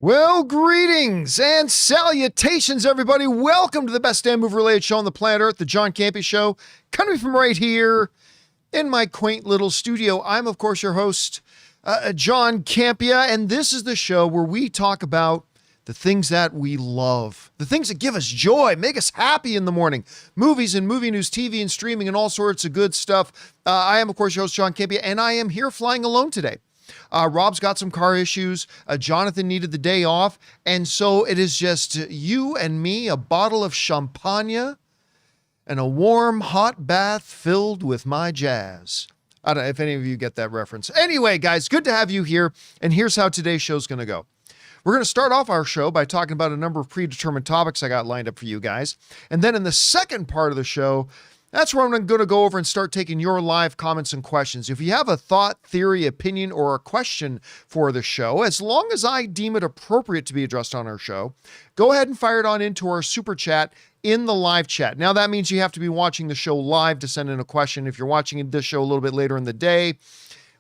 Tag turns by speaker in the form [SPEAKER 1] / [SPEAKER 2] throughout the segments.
[SPEAKER 1] Well, greetings and salutations, everybody. Welcome to the best damn movie-related show on the planet Earth, the John Campea Show, coming from right here in my quaint little studio. I'm, of course, your host, John Campea, and this is the show where we talk about the things that we love, the things that give us joy, make us happy in the morning, movies and movie news, TV and streaming, and all sorts of good stuff. I am, of course, your host, John Campea, and I am here flying alone today. Rob's got some car issues. Jonathan needed the day off. And so it is just you and me, a bottle of champagne, and a warm, hot bath filled with my jazz. I don't know if any of you get that reference. Anyway, guys, good to have you here. And here's how today's show's going to go. We're going to start off our show by talking about a number of predetermined topics I got lined up for you guys. And then in the second part of the show, that's where I'm going to go over and start taking your live comments and questions. If you have a thought, theory, opinion, or a question for the show, as long as I deem it appropriate to be addressed on our show, go ahead and fire it on into our super chat in the live chat. Now, that means you have to be watching the show live to send in a question. If you're watching this show a little bit later in the day,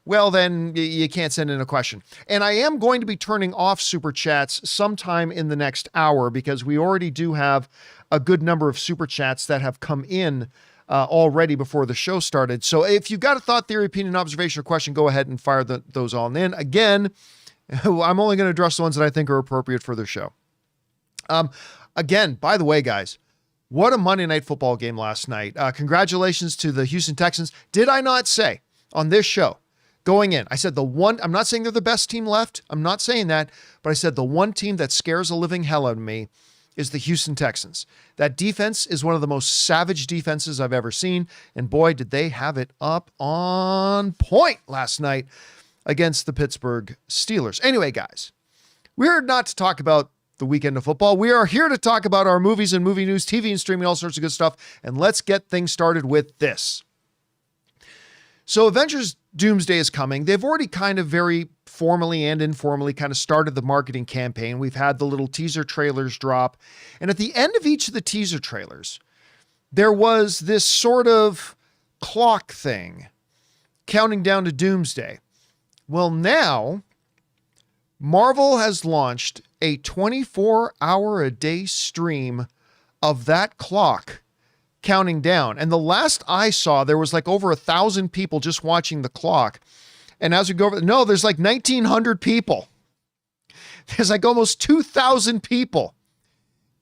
[SPEAKER 1] well, then you can't send in a question. And I am going to be turning off super chats sometime in the next hour because we already do have a good number of super chats that have come in already before the show started. So if you've got a thought, theory, opinion, observation, or question, go ahead and fire those on in. Again, I'm only going to address the ones that I think are appropriate for the show. Again, by the way, guys, what a Monday Night Football game last night. Congratulations to the Houston Texans. Did I not say on this show, going in, I said I'm not saying they're the best team left. I'm not saying that, but I said the one team that scares the living hell out of me is the Houston Texans. That defense is one of the most savage defenses I've ever seen. And boy, did they have it up on point last night against the Pittsburgh Steelers. Anyway, guys, we're not to talk about the weekend of football. We are here to talk about our movies and movie news, TV and streaming, all sorts of good stuff. And let's get things started with this. So Avengers Doomsday is coming. They've already kind of very formally and informally kind of started the marketing campaign. We've had the little teaser trailers drop. And at the end of each of the teaser trailers, there was this sort of clock thing counting down to Doomsday. Well, now Marvel has launched a 24-hour-a-day stream of that clock counting down. And the last I saw, there was like over 1,000 people just watching the clock. And as we go over, no, there's like 1,900 people. There's like almost 2,000 people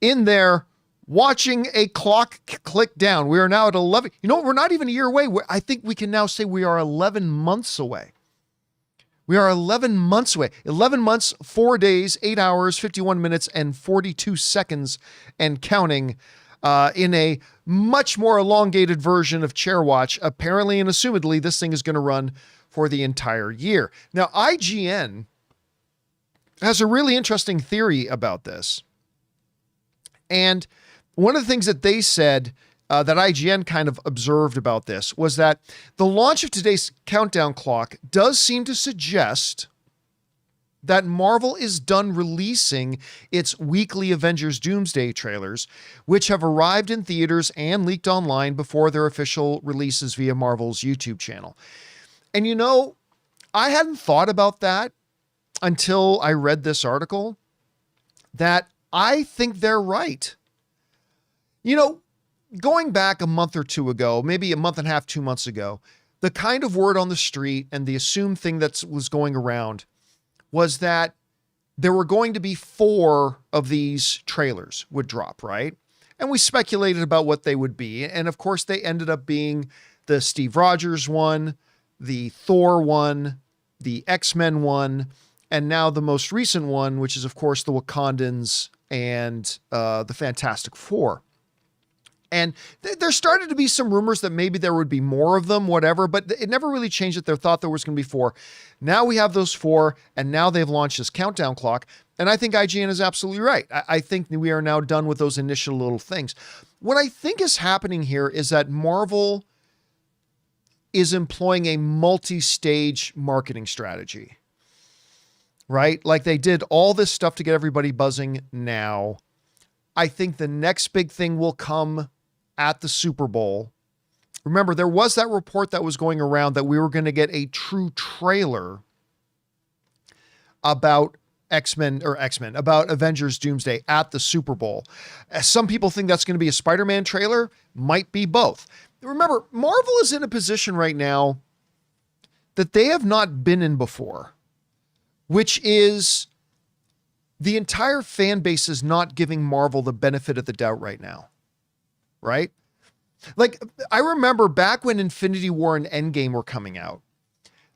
[SPEAKER 1] in there watching a clock click down. We are now at 11. You know, we're not even a year away. I think we can now say we are 11 months away. We are 11 months away. 11 months, 4 days, 8 hours, 51 minutes, and 42 seconds and counting in a much more elongated version of Chair Watch. Apparently and assumedly, this thing is going to run for the entire year. Now, IGN has a really interesting theory about this. And one of the things that they said that IGN kind of observed about this was that the launch of today's countdown clock does seem to suggest that Marvel is done releasing its weekly Avengers Doomsday trailers, which have arrived in theaters and leaked online before their official releases via Marvel's YouTube channel. And you know, I hadn't thought about that until I read this article, that I think they're right. You know, going back a month or two ago, maybe a month and a half, 2 months ago, the kind of word on the street and the assumed thing that was going around was that there were going to be 4 of these trailers would drop, right? And we speculated about what they would be. And of course, they ended up being the Steve Rogers one, the Thor one, the X-Men one, and now the most recent one, which is, of course, the Wakandans and the Fantastic Four. And there started to be some rumors that maybe there would be more of them, whatever, but it never really changed it. They thought there was going to be 4. Now we have those 4, and now they've launched this countdown clock. And I think IGN is absolutely right. I think we are now done with those initial little things. What I think is happening here is that Marvel is employing a multi-stage marketing strategy, right? Like they did all this stuff to get everybody buzzing now. I think the next big thing will come at the Super Bowl. Remember, there was that report that was going around that we were going to get a true trailer about about Avengers Doomsday at the Super Bowl. Some people think that's going to be a Spider-Man trailer, might be both. Remember, Marvel is in a position right now that they have not been in before, which is the entire fan base is not giving Marvel the benefit of the doubt right now, right? Like, I remember back when Infinity War and Endgame were coming out,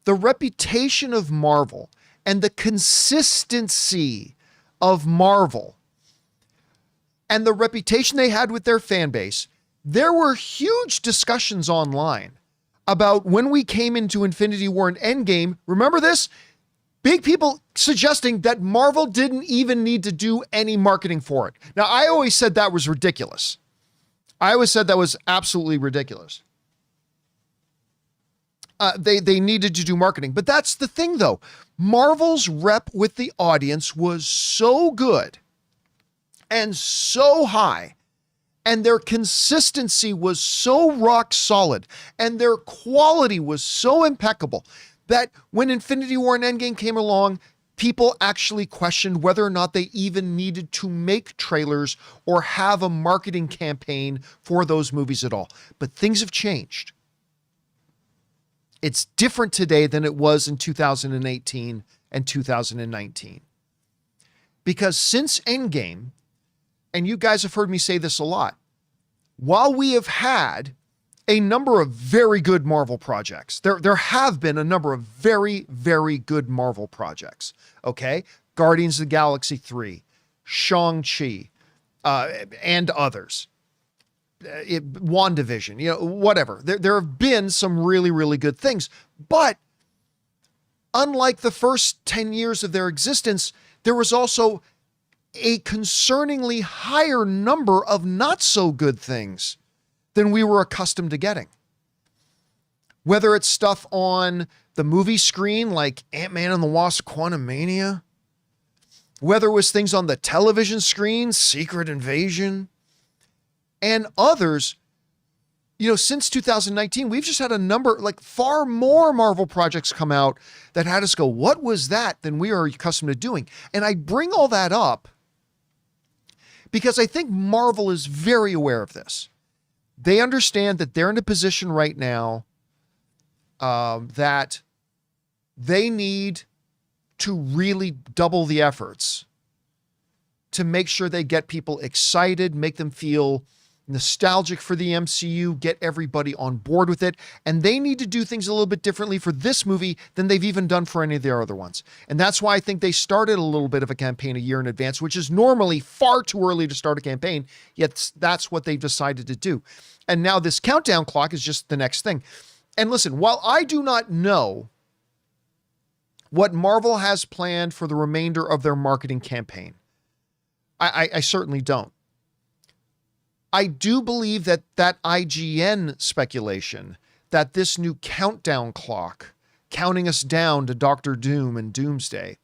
[SPEAKER 1] the reputation of Marvel and the consistency of Marvel and the reputation they had with their fan base, there were huge discussions online about when we came into Infinity War and Endgame. Remember this? Big people suggesting that Marvel didn't even need to do any marketing for it. Now, I always said that was ridiculous. I always said that was absolutely ridiculous. They needed to do marketing. But that's the thing, though. Marvel's rep with the audience was so good and so high, and their consistency was so rock solid, and their quality was so impeccable that when Infinity War and Endgame came along, people actually questioned whether or not they even needed to make trailers or have a marketing campaign for those movies at all. But things have changed. It's different today than it was in 2018 and 2019. Because since Endgame, and you guys have heard me say this a lot, while we have had a number of very good Marvel projects, there have been a number of very, very good Marvel projects, okay? Guardians of the Galaxy 3, Shang-Chi, and others. WandaVision, whatever. There have been some really, really good things. But unlike the first 10 years of their existence, there was also a concerningly higher number of not so good things than we were accustomed to getting. Whether it's stuff on the movie screen like Ant-Man and the Wasp: Quantumania, whether it was things on the television screen, Secret Invasion, and others, since 2019, we've just had a number, like far more Marvel projects come out that had us go, what was that, than we are accustomed to doing. And I bring all that up because I think Marvel is very aware of this. They understand that they're in a position right now that they need to really double the efforts to make sure they get people excited, make them feel nostalgic for the MCU, get everybody on board with it. And they need to do things a little bit differently for this movie than they've even done for any of their other ones. And that's why I think they started a little bit of a campaign a year in advance, which is normally far too early to start a campaign, yet that's what they've decided to do. And now this countdown clock is just the next thing. And listen, while I do not know what Marvel has planned for the remainder of their marketing campaign, I certainly don't. I do believe that IGN speculation that this new countdown clock counting us down to Doctor Doom and Doomsday,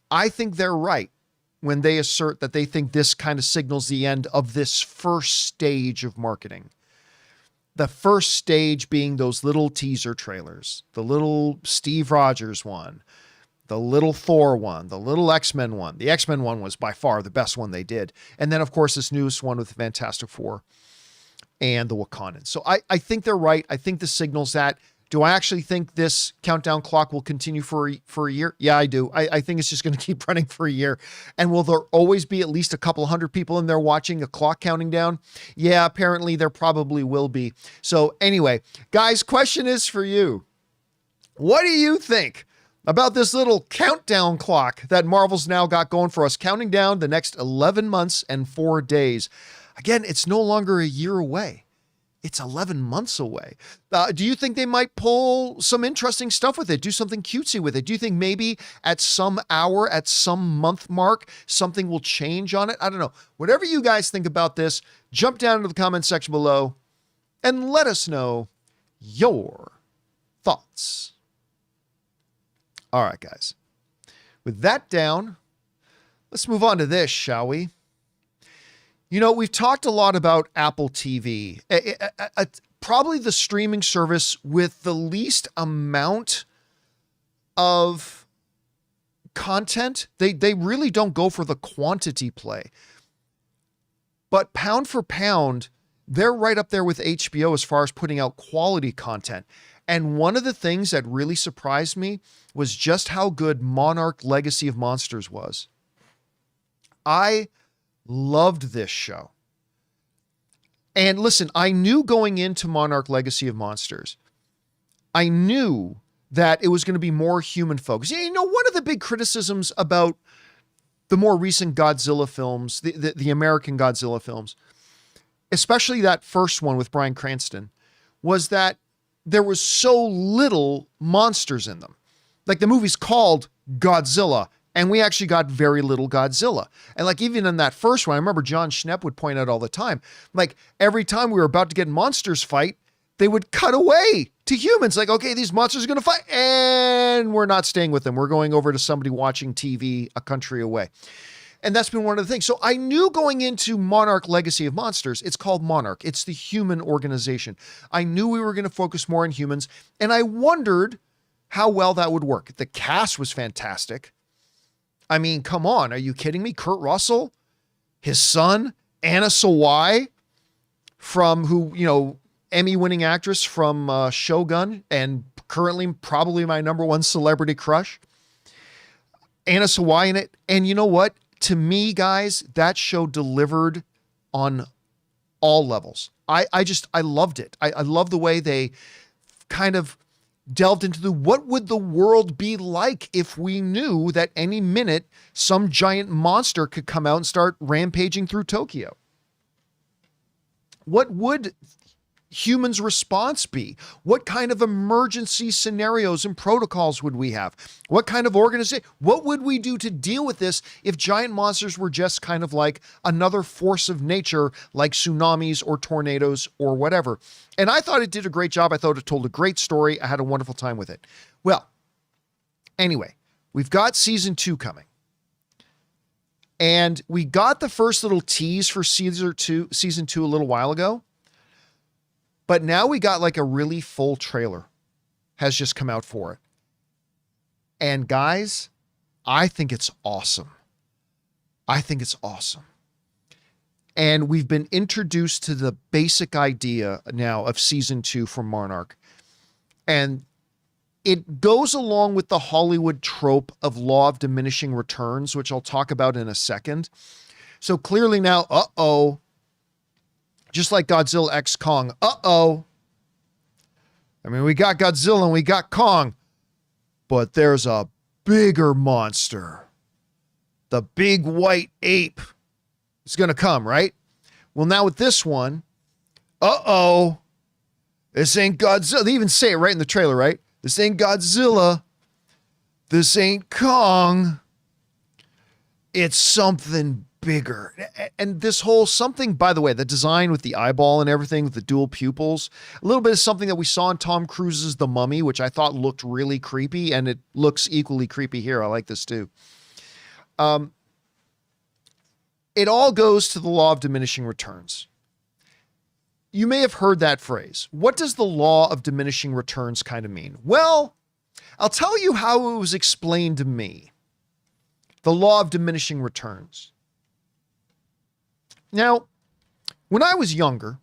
[SPEAKER 1] I think they're right when they assert that they think this kind of signals the end of this first stage of marketing. The first stage being those little teaser trailers, the little Steve Rogers one, the little Thor one, the little X-Men one. The X-Men one was by far the best one they did. And then, of course, this newest one with Fantastic Four and the Wakandans. So I think they're right. I think this signals that. Do I actually think this countdown clock will continue for a year? Yeah, I do. I think it's just going to keep running for a year. And will there always be at least a couple hundred people in there watching a clock counting down? Yeah, apparently there probably will be. So anyway, guys, question is for you. What do you think about this little countdown clock that Marvel's now got going for us, counting down the next 11 months and 4 days? Again, it's no longer a year away. It's 11 months away. Do you think they might pull some interesting stuff with it? Do something cutesy with it? Do you think maybe at some hour, at some month mark, something will change on it? I don't know. Whatever you guys think about this, jump down into the comment section below and let us know your thoughts. All right, guys. With that down, let's move on to this, shall we? We've talked a lot about Apple TV, probably the streaming service with the least amount of content. They really don't go for the quantity play. But pound for pound, they're right up there with HBO as far as putting out quality content. And one of the things that really surprised me was just how good Monarch Legacy of Monsters was. I loved this show. And listen, I knew going into Monarch Legacy of Monsters, I knew that it was going to be more human focused. You know, one of the big criticisms about the more recent Godzilla films, the American Godzilla films, especially that first one with Bryan Cranston, was that there was so little monsters in them. Like the movie's called Godzilla, and we actually got very little Godzilla. And like even in that first one, I remember John Schnepp would point out all the time, like every time we were about to get monsters fight, they would cut away to humans. Like, okay, these monsters are going to fight, and we're not staying with them. We're going over to somebody watching TV a country away. And that's been one of the things. So I knew going into Monarch Legacy of Monsters, it's called Monarch. It's the human organization. I knew we were going to focus more on humans, and I wondered how well that would work. The cast was fantastic. I mean, come on. Are you kidding me? Kurt Russell, his son, Anna Sawai, from who, you know, Emmy-winning actress from Shogun, and currently probably my number one celebrity crush. Anna Sawai in it. And you know what? To me, guys, that show delivered on all levels. I loved it. I love the way they kind of delved into what would the world be like if we knew that any minute some giant monster could come out and start rampaging through Tokyo. What would humans' response be? What kind of emergency scenarios and protocols would we have? What kind of organization? What would we do to deal with this if giant monsters were just kind of like another force of nature, like tsunamis or tornadoes or whatever? And I thought it did a great job. I thought it told a great story. I had a wonderful time with it. Well, anyway, we've got season 2 coming. And we got the first little tease for season 2 a little while ago. But now we got like a really full trailer has just come out for it. And guys, I think it's awesome. I think it's awesome. And we've been introduced to the basic idea now of season 2 for Monarch. And it goes along with the Hollywood trope of law of diminishing returns, which I'll talk about in a second. So clearly now, just like Godzilla X Kong. I mean, we got Godzilla and we got Kong, but there's a bigger monster. The big white ape is going to come, right? Well, now with this one, this ain't Godzilla. They even say it right in the trailer, right? This ain't Godzilla. This ain't Kong. It's something bigger. And this whole something, by the way, the design with the eyeball and everything, with the dual pupils, a little bit of something that we saw in Tom Cruise's The Mummy, which I thought looked really creepy, and it looks equally creepy here. I like this too. It all goes to the law of diminishing returns. You may have heard that phrase. What does the law of diminishing returns kind of mean? Well, I'll tell you how it was explained to me. The law of diminishing returns. Now, when I was younger,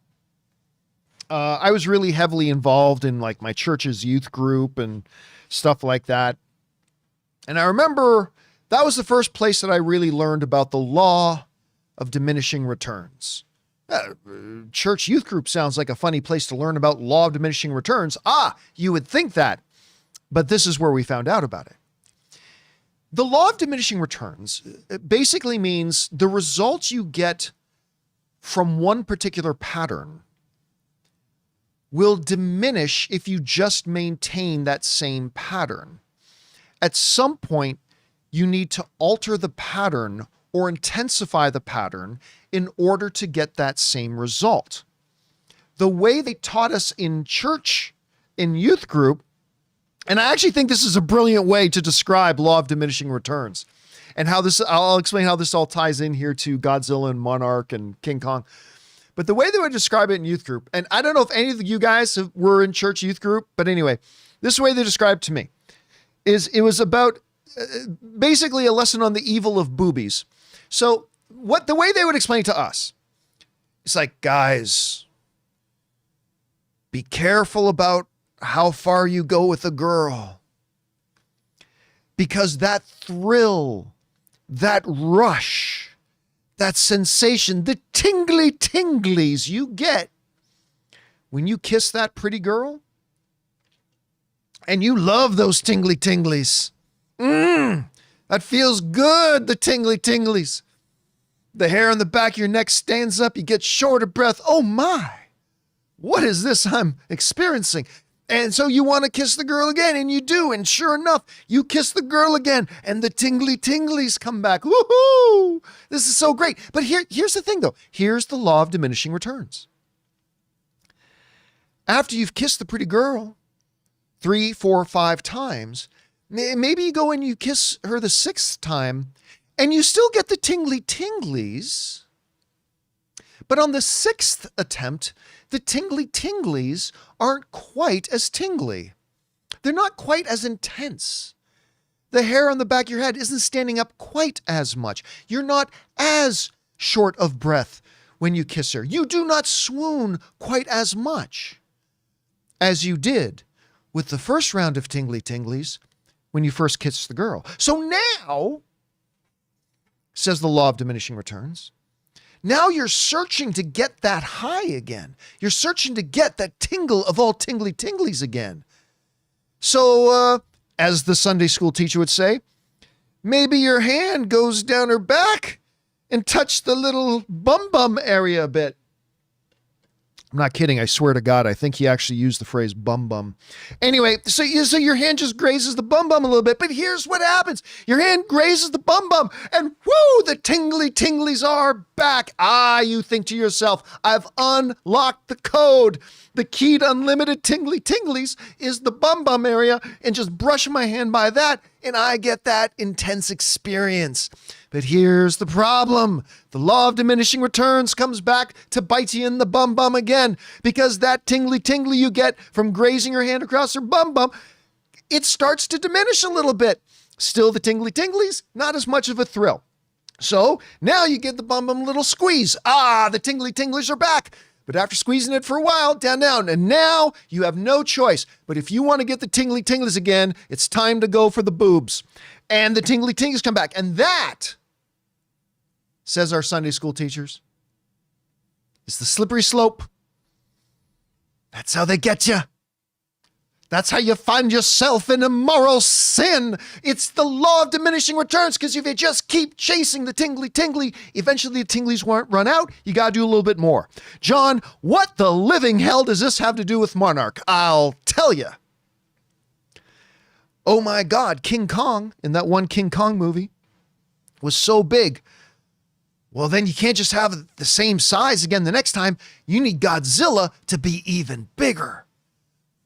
[SPEAKER 1] I was really heavily involved in like my church's youth group and stuff like that. And I remember that was the first place that I really learned about the law of diminishing returns. Church youth group sounds like a funny place to learn about law of diminishing returns. You would think that, but this is where we found out about it. The law of diminishing returns basically means the results you get from one particular pattern will diminish if you just maintain that same pattern. At some point, you need to alter the pattern or intensify the pattern in order to get that same result. The way they taught us in church, in youth group, and I actually think this is a brilliant way to describe law of diminishing returns and how this, I'll explain how this all ties in here to Godzilla and Monarch and King Kong. But the way they would describe it in youth group, and I don't know if any of you guys were in church youth group, but anyway, this way they described to me is it was about basically a lesson on the evil of boobies. So the way they would explain it to us, it's like, guys, be careful about how far you go with a girl, because that thrill, that rush, that sensation, the tingly tinglies you get when you kiss that pretty girl, and you love those tingly tinglies. That feels good, the tingly tinglies. The hair on the back of your neck stands up. You get short of breath. Oh my, what is this I'm experiencing? And so you want to kiss the girl again, and you do. And sure enough, you kiss the girl again, and the tingly tinglies come back. Woohoo! This is so great. But here's the thing, though. Here's the law of diminishing returns. After you've kissed the pretty girl 3, 4, 5 times, maybe you go and you kiss her the 6th time, and you still get the tingly tinglies. But on the 6th attempt, the tingly tinglies aren't quite as tingly. They're not quite as intense. The hair on the back of your head isn't standing up quite as much. You're not as short of breath when you kiss her. You do not swoon quite as much as you did with the first round of tingly tinglies when you first kissed the girl. So now, says the law of diminishing returns, now you're searching to get that high again. You're searching to get that tingle of all tingly tinglies again. So, as the Sunday school teacher would say, maybe your hand goes down her back and touch the little bum area a bit. I'm not kidding. I swear to God, I think he actually used the phrase bum. Anyway, so your hand just grazes the bum a little bit, but here's what happens. Your hand grazes the bum and whoo, the tingly tinglies are back. You think to yourself, I've unlocked the code. The key to unlimited tingly tinglies is the bum area, and just brush my hand by that, and I get that intense experience. But here's the problem. The law of diminishing returns comes back to bite you in the bum again, because that tingly you get from grazing your hand across her bum, it starts to diminish a little bit. Still the tingly tinglies, not as much of a thrill. So now you get the bum a little squeeze. The tingly tinglies are back. But after squeezing it for a while, down, and now you have no choice. But if you want to get the tingly tinglies again, it's time to go for the boobs. And the tingly tinglies come back. And that, says our Sunday school teachers, is the slippery slope. That's how they get you. That's how you find yourself in immoral sin. It's the law of diminishing returns, because if you just keep chasing the tingly, eventually the tinglies won't run out. You got to do a little bit more. John, what the living hell does this have to do with Monarch? I'll tell you. Oh my God, King Kong, in that one King Kong movie, was so big. Well, then you can't just have the same size again the next time. You need Godzilla to be even bigger.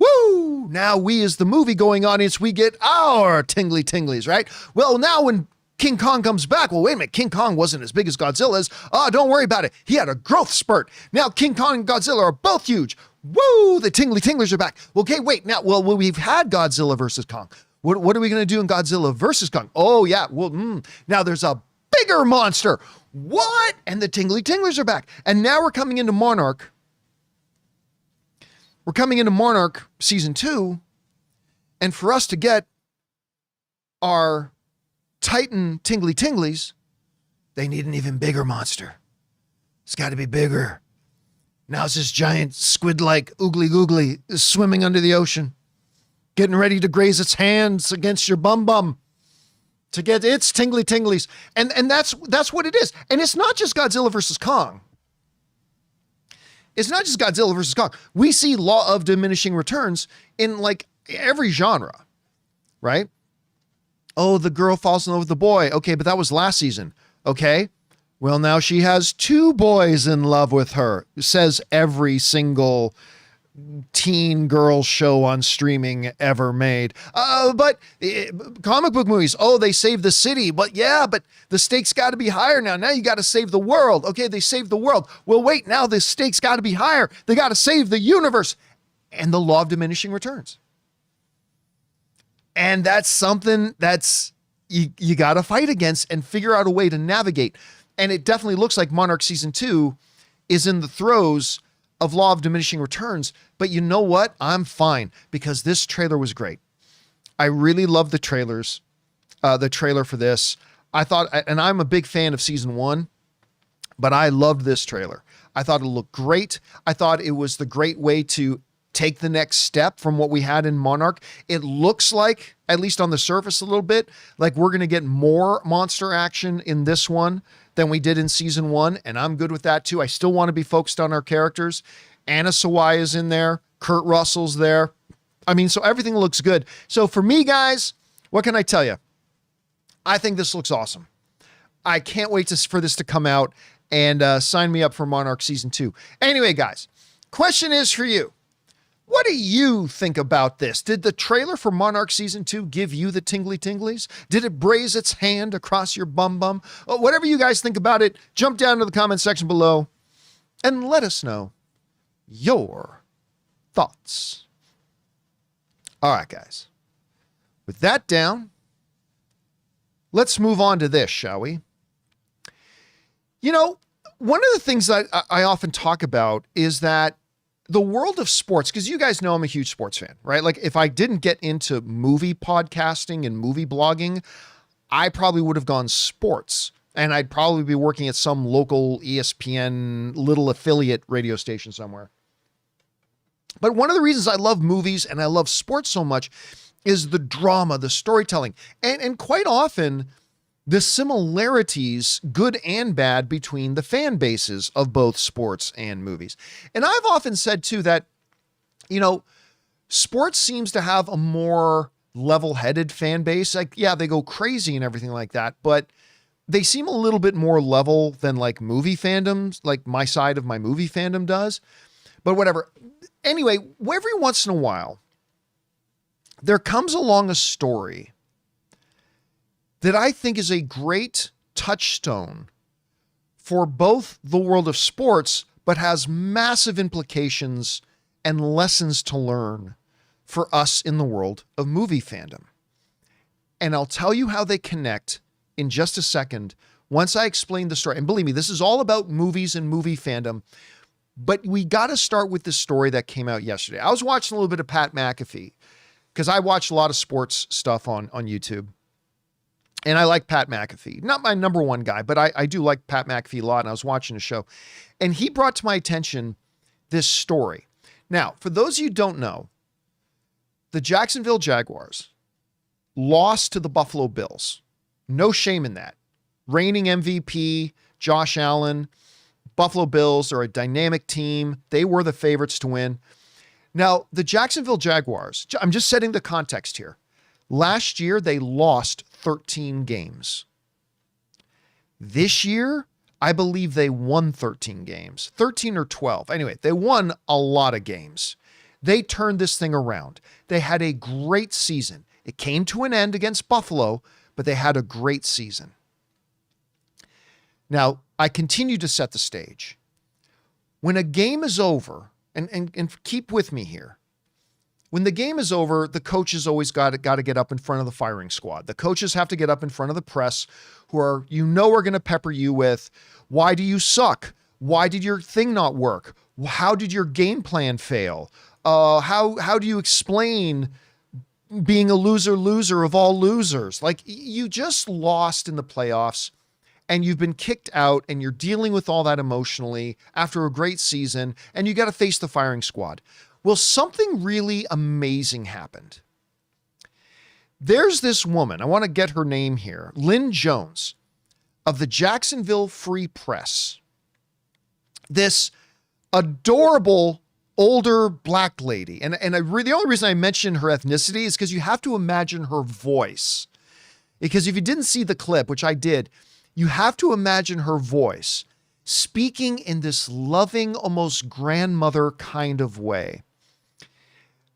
[SPEAKER 1] Woo! Now we as the movie-going audience, we get our tingly tinglies, right? Well, now when King Kong comes back, well, wait a minute, King Kong wasn't as big as Godzilla is. Don't worry about it. He had a growth spurt. Now King Kong and Godzilla are both huge. Woo! The tingly tinglies are back. Okay, wait, now, well, we've had Godzilla versus Kong. What are we going to do in Godzilla versus Kong? Oh, yeah, well, now there's a bigger monster. What? And the tingly tinglies are back. And now we're coming into Monarch. We're coming into Monarch season 2, and for us to get our Titan tingly tinglies, they need an even bigger monster. It's got to be bigger. Now it's this giant squid-like oogly googly swimming under the ocean, getting ready to graze its hands against your bum to get its tingly tinglies. And that's what it is. And it's not just Godzilla versus Kong. It's not just Godzilla versus Kong. We see law of diminishing returns in like every genre, right? Oh, the girl falls in love with the boy. Okay, but that was last season. Okay, well, now she has 2 boys in love with her, says every single teen girl show on streaming ever made. But comic book movies, they save the city. But yeah, but the stakes got to be higher now. Now you got to save the world. Okay, they saved the world. Well, wait, now the stakes got to be higher. They got to save the universe. And the law of diminishing returns. And that's something that's you got to fight against and figure out a way to navigate. And it definitely looks like Monarch Season 2 is in the throes of law of diminishing returns. But you know what? I'm fine because this trailer was great. I really love the trailers, the trailer for this. I thought, and I'm a big fan of Season 1, but I loved this trailer. I thought it looked great. I thought it was the great way to take the next step from what we had in Monarch. It looks like, at least on the surface a little bit, like we're going to get more monster action in this one than we did in Season 1, and I'm good with that too. I still want to be focused on our characters. Anna Sawai is in there. Kurt Russell's there. I mean, so everything looks good. So for me, guys, what can I tell you? I think this looks awesome. I can't wait for this to come out, and sign me up for Monarch Season 2. Anyway, guys, question is for you. What do you think about this? Did the trailer for Monarch Season 2 give you the tingly tinglies? Did it braise its hand across your bum? Whatever you guys think about it, jump down to the comment section below and let us know your thoughts. All right, guys. With that down, let's move on to this, shall we? You know, one of the things that I often talk about is that the world of sports, because you guys know I'm a huge sports fan, right? Like if I didn't get into movie podcasting and movie blogging, I probably would have gone sports, and I'd probably be working at some local ESPN little affiliate radio station somewhere. But one of the reasons I love movies and I love sports so much is the drama, the storytelling, and quite often the similarities, good and bad, between the fan bases of both sports and movies. And I've often said too that, you know, sports seems to have a more level-headed fan base. Like, yeah, they go crazy and everything like that, but they seem a little bit more level than like movie fandoms, like my side of my movie fandom does. But whatever. Anyway, every once in a while, there comes along a story that I think is a great touchstone for both the world of sports, but has massive implications and lessons to learn for us in the world of movie fandom. And I'll tell you how they connect in just a second once I explain the story. And believe me, this is all about movies and movie fandom, but we got to start with the story that came out yesterday. I was watching a little bit of Pat McAfee because I watch a lot of sports stuff on YouTube. And I like Pat McAfee. Not my number one guy, but I do like Pat McAfee a lot. And I was watching a show, and he brought to my attention this story. Now, for those of you who don't know, the Jacksonville Jaguars lost to the Buffalo Bills. No shame in that. Reigning MVP, Josh Allen, Buffalo Bills are a dynamic team. They were the favorites to win. Now, the Jacksonville Jaguars, I'm just setting the context here. Last year, they lost 13 games. This year, I believe they won 13 games, 13 or 12. Anyway, they won a lot of games. They turned this thing around. They had a great season. It came to an end against Buffalo, but they had a great season. Now, I continue to set the stage. When a game is over, and keep with me here, when the game is over, the coaches always got to get up in front of the firing squad. The coaches have to get up in front of the press who are going to pepper you with, why do you suck? Why did your thing not work? How did your game plan fail? How do you explain being a loser of all losers? Like, you just lost in the playoffs and you've been kicked out and you're dealing with all that emotionally after a great season, and you got to face the firing squad. Well, something really amazing happened. There's this woman, I want to get her name here, Lynn Jones of the Jacksonville Free Press. This adorable older black lady. And the only reason I mention her ethnicity is because you have to imagine her voice. Because if you didn't see the clip, which I did, you have to imagine her voice speaking in this loving, almost grandmother kind of way.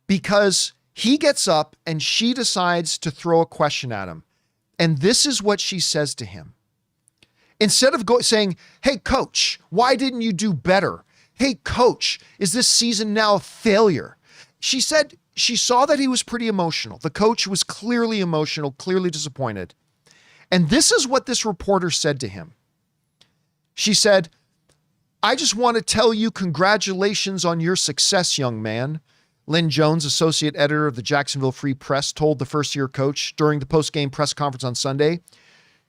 [SPEAKER 1] Because he gets up and she decides to throw a question at him. And this is what she says to him. Instead of saying, hey, coach, why didn't you do better? Hey, coach, is this season now a failure? She said she saw that he was pretty emotional. The coach was clearly emotional, clearly disappointed. And this is what this reporter said to him. She said, "I just want to tell you congratulations on your success, young man." Lynn Jones, associate editor of the Jacksonville Free Press, told the first-year coach during the post-game press conference on Sunday,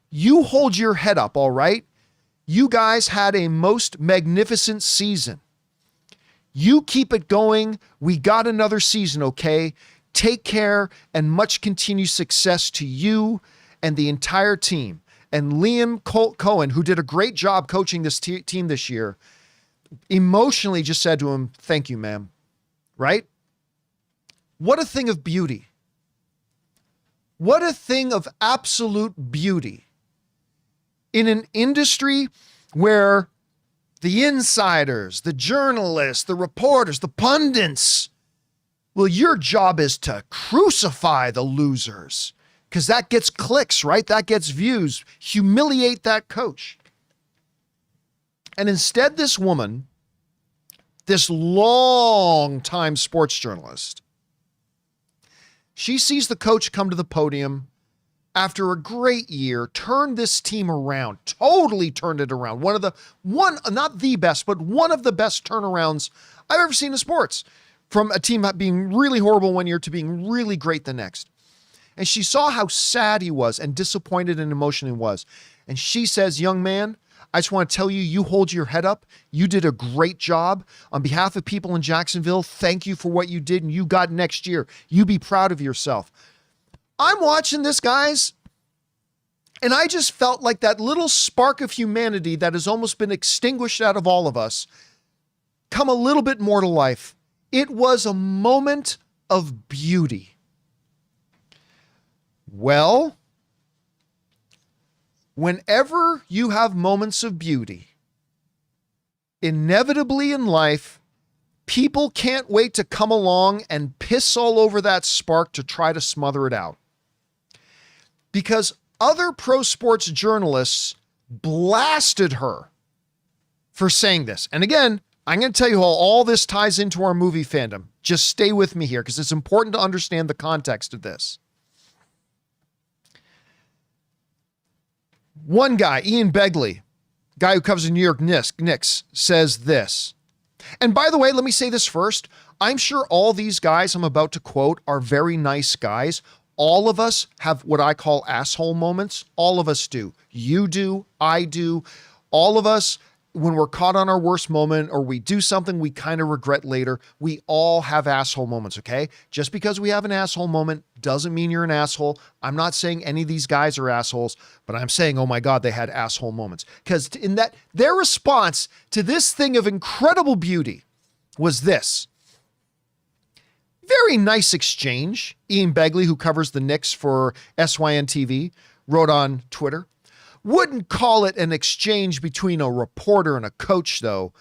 [SPEAKER 1] "You hold your head up, all right? You guys had a most magnificent season. You keep it going. We got another season, okay? Take care and much continued success to you and the entire team." And Liam Cohen, who did a great job coaching this team this year, emotionally just said to him, "Thank you, ma'am." Right? What a thing of beauty. What a thing of absolute beauty. In an industry where the insiders, the journalists, the reporters, the pundits, well, your job is to crucify the losers because that gets clicks, right? That gets views. Humiliate that coach. And instead, this woman, this long-time sports journalist, she sees the coach come to the podium after a great year, turned this team around, totally turned it around. Not the best, but one of the best turnarounds I've ever seen in sports, from a team being really horrible one year to being really great the next. And she saw how sad he was and disappointed and emotional he was. And she says, "Young man, I just want to tell you, you hold your head up. You did a great job. On behalf of people in Jacksonville, thank you for what you did and you got next year. You be proud of yourself." I'm watching this, guys, and I just felt like that little spark of humanity that has almost been extinguished out of all of us come a little bit more to life. It was a moment of beauty. Well, whenever you have moments of beauty, inevitably in life, people can't wait to come along and piss all over that spark to try to smother it out. Because other pro sports journalists blasted her for saying this. And again, I'm going to tell you how all this ties into our movie fandom. Just stay with me here because it's important to understand the context of this. One guy, Ian Begley, guy who covers the New York Knicks, says this. And by the way, let me say this first. I'm sure all these guys I'm about to quote are very nice guys. All of us have what I call asshole moments. All of us do. You do. I do. All of us, when we're caught on our worst moment or we do something we kind of regret later, we all have asshole moments, okay? Just because we have an asshole moment doesn't mean you're an asshole. I'm not saying any of these guys are assholes, but I'm saying, oh my God, they had asshole moments. Because in that, their response to this thing of incredible beauty was this. Very nice exchange. Ian Begley, who covers the Knicks for SYN TV, wrote on Twitter. Wouldn't call it an exchange between a reporter and a coach, though.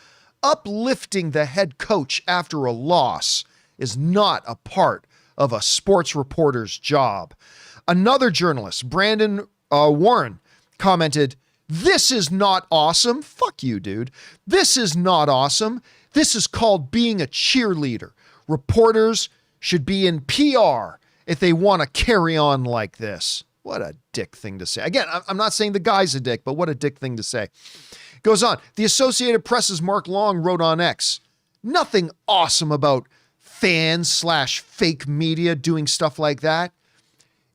[SPEAKER 1] Uplifting the head coach after a loss is not a part of a sports reporter's job. Another journalist, Brandon Warren, commented, "This is not awesome." Fuck you, dude. "This is not awesome. This is called being a cheerleader. Reporters should be in PR if they want to carry on like this." What a dick thing to say. Again, I'm not saying the guy's a dick, but what a dick thing to say. Goes on. The Associated Press's Mark Long wrote on X, "Nothing awesome about fans/fake media doing stuff like that.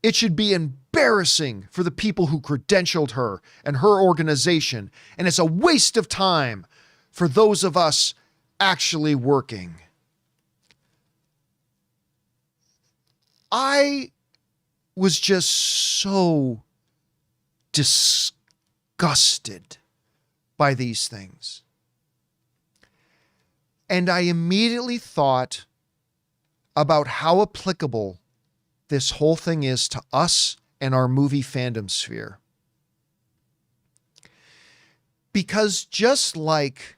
[SPEAKER 1] It should be embarrassing for the people who credentialed her and her organization, and it's a waste of time for those of us actually working." I was just so disgusted by these things. And I immediately thought about how applicable this whole thing is to us and our movie fandom sphere. Because just like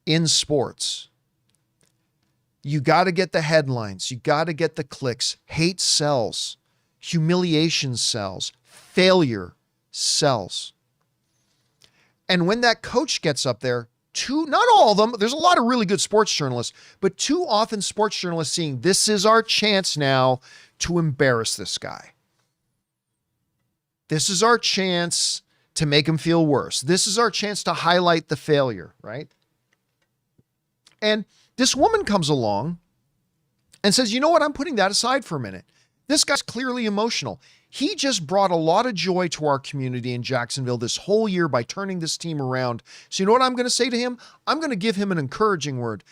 [SPEAKER 1] in sports, you got to get the headlines. You got to get the clicks. Hate sells. Humiliation sells. Failure sells. And when that coach gets up there, not all of them, there's a lot of really good sports journalists, but too often sports journalists seeing this is our chance now to embarrass this guy. This is our chance to make him feel worse. This is our chance to highlight the failure, right? And this woman comes along and says, you know what? I'm putting that aside for a minute. This guy's clearly emotional. He just brought a lot of joy to our community in Jacksonville this whole year by turning this team around. So you know what I'm going to say to him? I'm going to give him an encouraging word.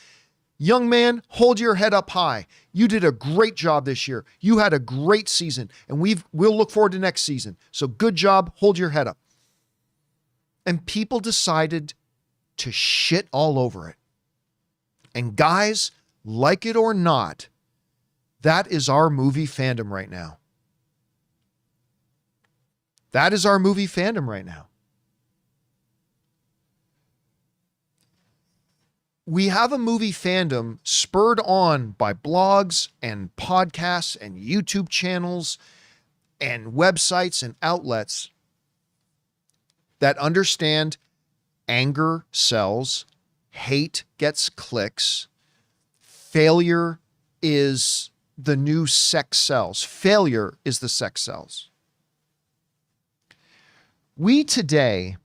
[SPEAKER 1] Young man, hold your head up high. You did a great job this year. You had a great season, and we'll look forward to next season. So good job. Hold your head up. And people decided to shit all over it. And guys, like it or not, that is our movie fandom right now. That is our movie fandom right now. We have a movie fandom spurred on by blogs and podcasts and YouTube channels and websites and outlets that understand anger sells, hate gets clicks, failure is the new sex sells. Failure is the sex sells. We today,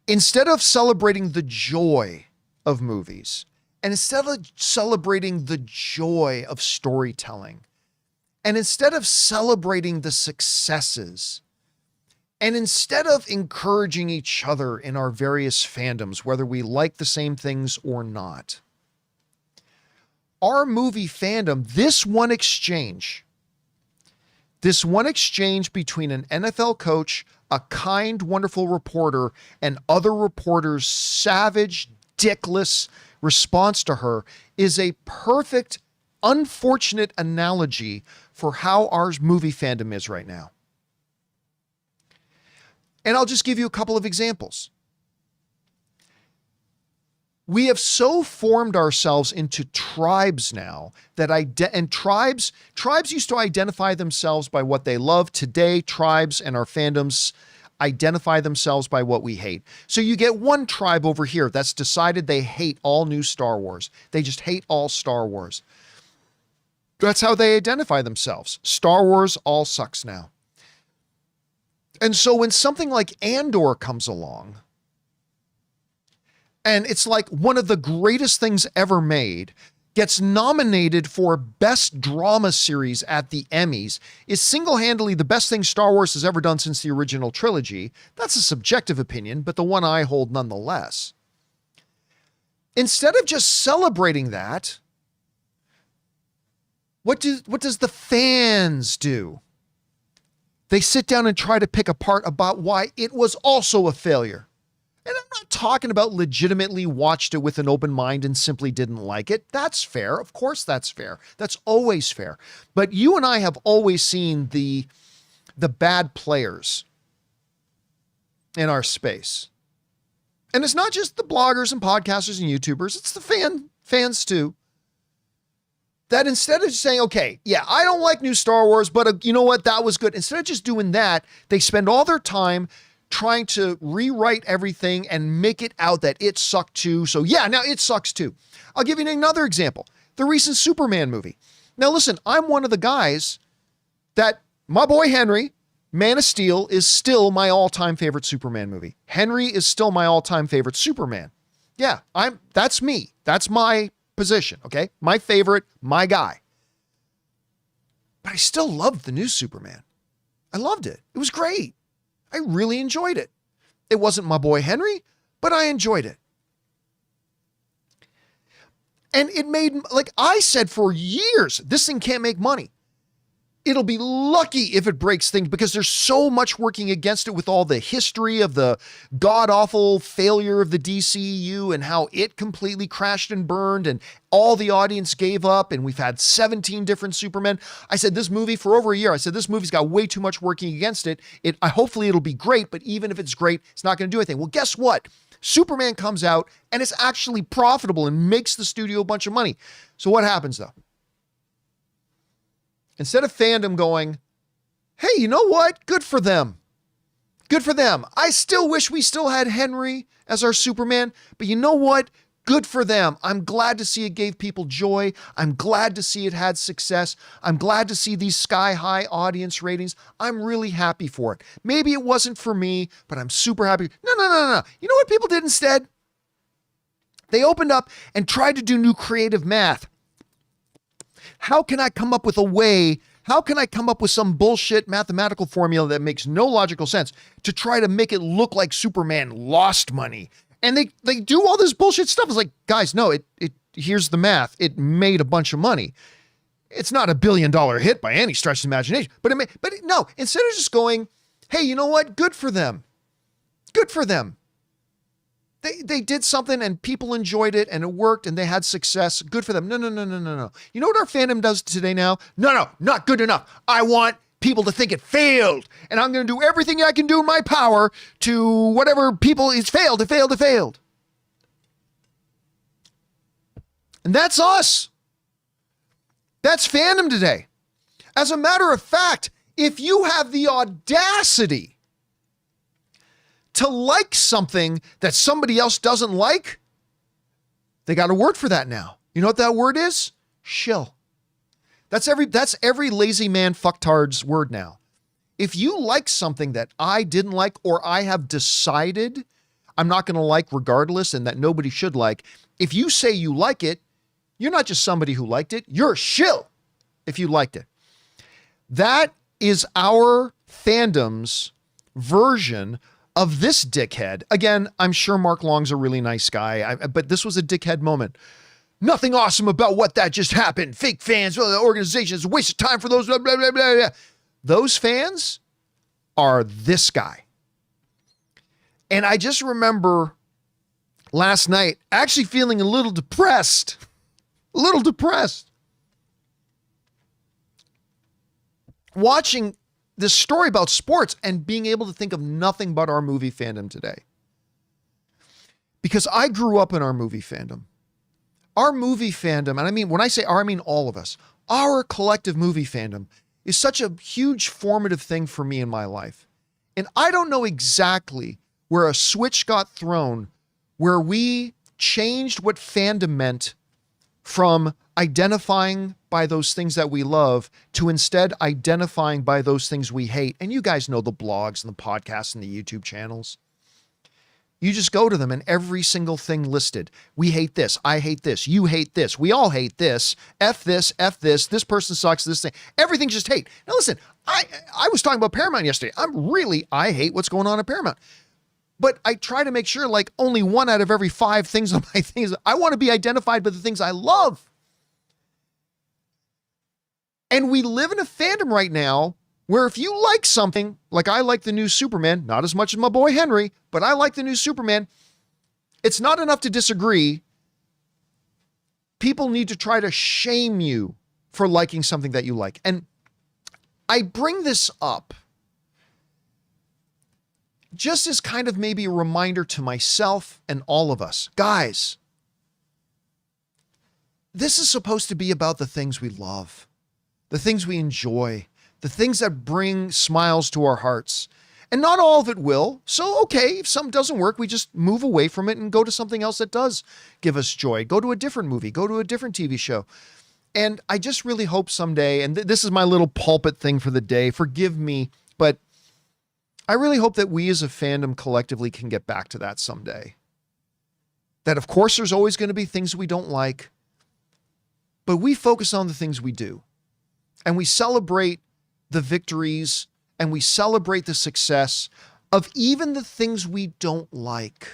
[SPEAKER 1] instead of celebrating the joy of movies, and instead of celebrating the joy of storytelling, and instead of celebrating the successes, and instead of encouraging each other in our various fandoms, whether we like the same things or not, our movie fandom, this one exchange between an NFL coach, a kind, wonderful reporter, and other reporters' savage, dickless response to her is a perfect, unfortunate analogy for how our movie fandom is right now. And I'll just give you a couple of examples. We have so formed ourselves into tribes now that tribes used to identify themselves by what they love. Today, tribes and our fandoms identify themselves by what we hate. So you get one tribe over here that's decided they hate all new Star Wars. They just hate all Star Wars. That's how they identify themselves. Star Wars all sucks now. And so when something like Andor comes along, and it's like one of the greatest things ever made, gets nominated for Best Drama Series at the Emmys, is single-handedly the best thing Star Wars has ever done since the original trilogy. That's a subjective opinion, but the one I hold nonetheless. Instead of just celebrating that, what does the fans do? They sit down and try to pick apart about why it was also a failure. And I'm not talking about legitimately watched it with an open mind and simply didn't like it. That's fair. Of course that's fair. That's always fair. But you and I have always seen the bad players in our space. And it's not just the bloggers and podcasters and YouTubers. It's the fans too. That instead of saying, okay, yeah, I don't like new Star Wars, but you know what? That was good. Instead of just doing that, they spend all their time trying to rewrite everything and make it out that it sucked too. So yeah, now it sucks too. I'll give you another example. The recent Superman movie. Now listen, I'm one of the guys that my boy Henry, Man of Steel, is still my all-time favorite Superman movie. Henry is still my all-time favorite Superman. Yeah, that's me. That's my position, okay? My favorite, my guy. But I still loved the new Superman. I loved it. It was great. I really enjoyed it. It wasn't my boy Henry, but I enjoyed it. And it made, like I said for years, this thing can't make money. It'll be lucky if it breaks things because there's so much working against it with all the history of the god-awful failure of the DCEU and how it completely crashed and burned and all the audience gave up and we've had 17 different Supermen. I said this movie for over a year, I said this movie's got way too much working against it. Hopefully it'll be great, but even if it's great, it's not going to do anything. Well, guess what? Superman comes out and it's actually profitable and makes the studio a bunch of money. So what happens though? Instead of fandom going, hey, you know what? Good for them. Good for them. I still wish we still had Henry as our Superman, but you know what? Good for them. I'm glad to see it gave people joy. I'm glad to see it had success. I'm glad to see these sky-high audience ratings. I'm really happy for it. Maybe it wasn't for me, but I'm super happy. No. You know what people did instead? They opened up and tried to do new creative math. How can I come up with a way? How can I come up with some bullshit mathematical formula that makes no logical sense to try to make it look like Superman lost money? And they do all this bullshit stuff. It's like, guys, no, it here's the math. It made a bunch of money. It's not $1 billion hit by any stretch of the imagination, but no, instead of just going, hey, you know what? Good for them. Good for them. They did something and people enjoyed it and it worked and they had success. Good for them. No. You know what our fandom does today now? No, not good enough. I want people to think it failed. And I'm going to do everything I can do in my power to whatever people is failed. It failed. And that's us. That's fandom today. As a matter of fact, if you have the audacity to like something that somebody else doesn't like, they got a word for that now. You know what that word is? Shill. That's every lazy man fucktard's word now. If you like something that I didn't like, or I have decided I'm not going to like regardless and that nobody should like, if you say you like it, you're not just somebody who liked it, you're a shill if you liked it. That is our fandom's version of this dickhead. Again, I'm sure Mark Long's a really nice guy, but this was a dickhead moment. Nothing awesome about what that just happened. Fake fans, well, the organization is a waste of time for those, blah, blah, blah, blah, blah. Those fans are this guy. And I just remember last night actually feeling a little depressed. Watching this story about sports and being able to think of nothing but our movie fandom today. Because I grew up in our movie fandom. Our movie fandom, and I mean, when I say our, I mean all of us, our collective movie fandom is such a huge formative thing for me in my life. And I don't know exactly where a switch got thrown, where we changed what fandom meant from identifying by those things that we love to instead identifying by those things we hate. And you guys know the blogs and the podcasts and the YouTube channels. You just go to them and every single thing listed. We hate this. I hate this. You hate this. We all hate this. F this. This person sucks. This thing. Everything just hate. Now listen, I was talking about Paramount yesterday. I hate what's going on at Paramount. But I try to make sure like only 1 out of every 5 things on my things, I want to be identified by the things I love. And we live in a fandom right now where if you like something, like I like the new Superman, not as much as my boy Henry, but I like the new Superman, it's not enough to disagree. People need to try to shame you for liking something that you like. And I bring this up just as kind of maybe a reminder to myself and all of us. Guys, this is supposed to be about the things we love, the things we enjoy, the things that bring smiles to our hearts. And not all of it will. So, okay, if something doesn't work, we just move away from it and go to something else that does give us joy. Go to a different movie, go to a different TV show. And I just really hope someday, and this is my little pulpit thing for the day, forgive me, but I really hope that we as a fandom collectively can get back to that someday. That of course there's always going to be things we don't like, but we focus on the things we do. And we celebrate the victories and we celebrate the success of even the things we don't like.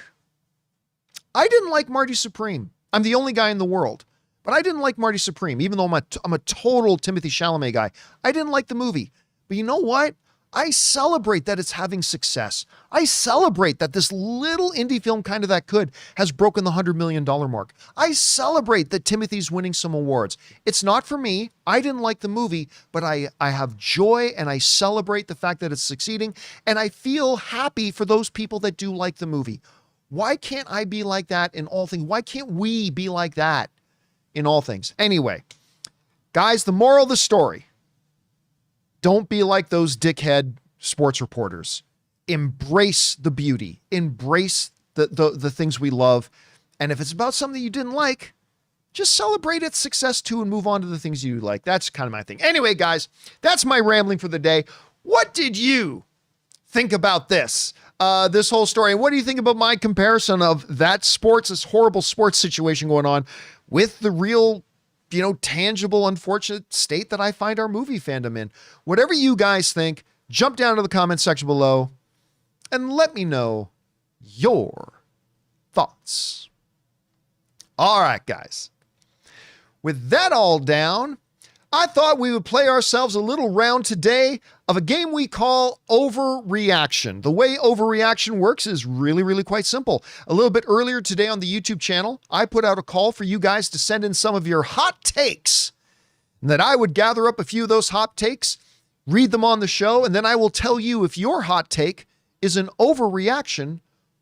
[SPEAKER 1] I didn't like Marty Supreme. I'm the only guy in the world, but I didn't like Marty Supreme, even though I'm a total Timothée Chalamet guy. I didn't like the movie, but you know what? I celebrate that it's having success. I celebrate that this little indie film, Kind of That Could, has broken the $100 million mark. I celebrate that Timothy's winning some awards. It's not for me. I didn't like the movie, but I have joy and I celebrate the fact that it's succeeding. And I feel happy for those people that do like the movie. Why can't I be like that in all things? Why can't we be like that in all things? Anyway, guys, the moral of the story. Don't be like those dickhead sports reporters. Embrace the beauty. Embrace the things we love And if it's about something you didn't like, just celebrate its success too and move on to the things you like. That's kind of my thing. Anyway, guys, that's my rambling for the day. What did you think about this whole story? And what do you think about my comparison of this horrible sports situation going on with the real, tangible, unfortunate state that I find our movie fandom in? Whatever you guys think, jump down to the comment section below and let me know your thoughts. All right, guys. With that all down, I thought we would play ourselves a little round today of a game we call Overreaction. The way Overreaction works is really, really quite simple. A little bit earlier today on the YouTube channel, I put out a call for you guys to send in some of your hot takes, and that I would gather up a few of those hot takes, read them on the show, and then I will tell you if your hot take is an overreaction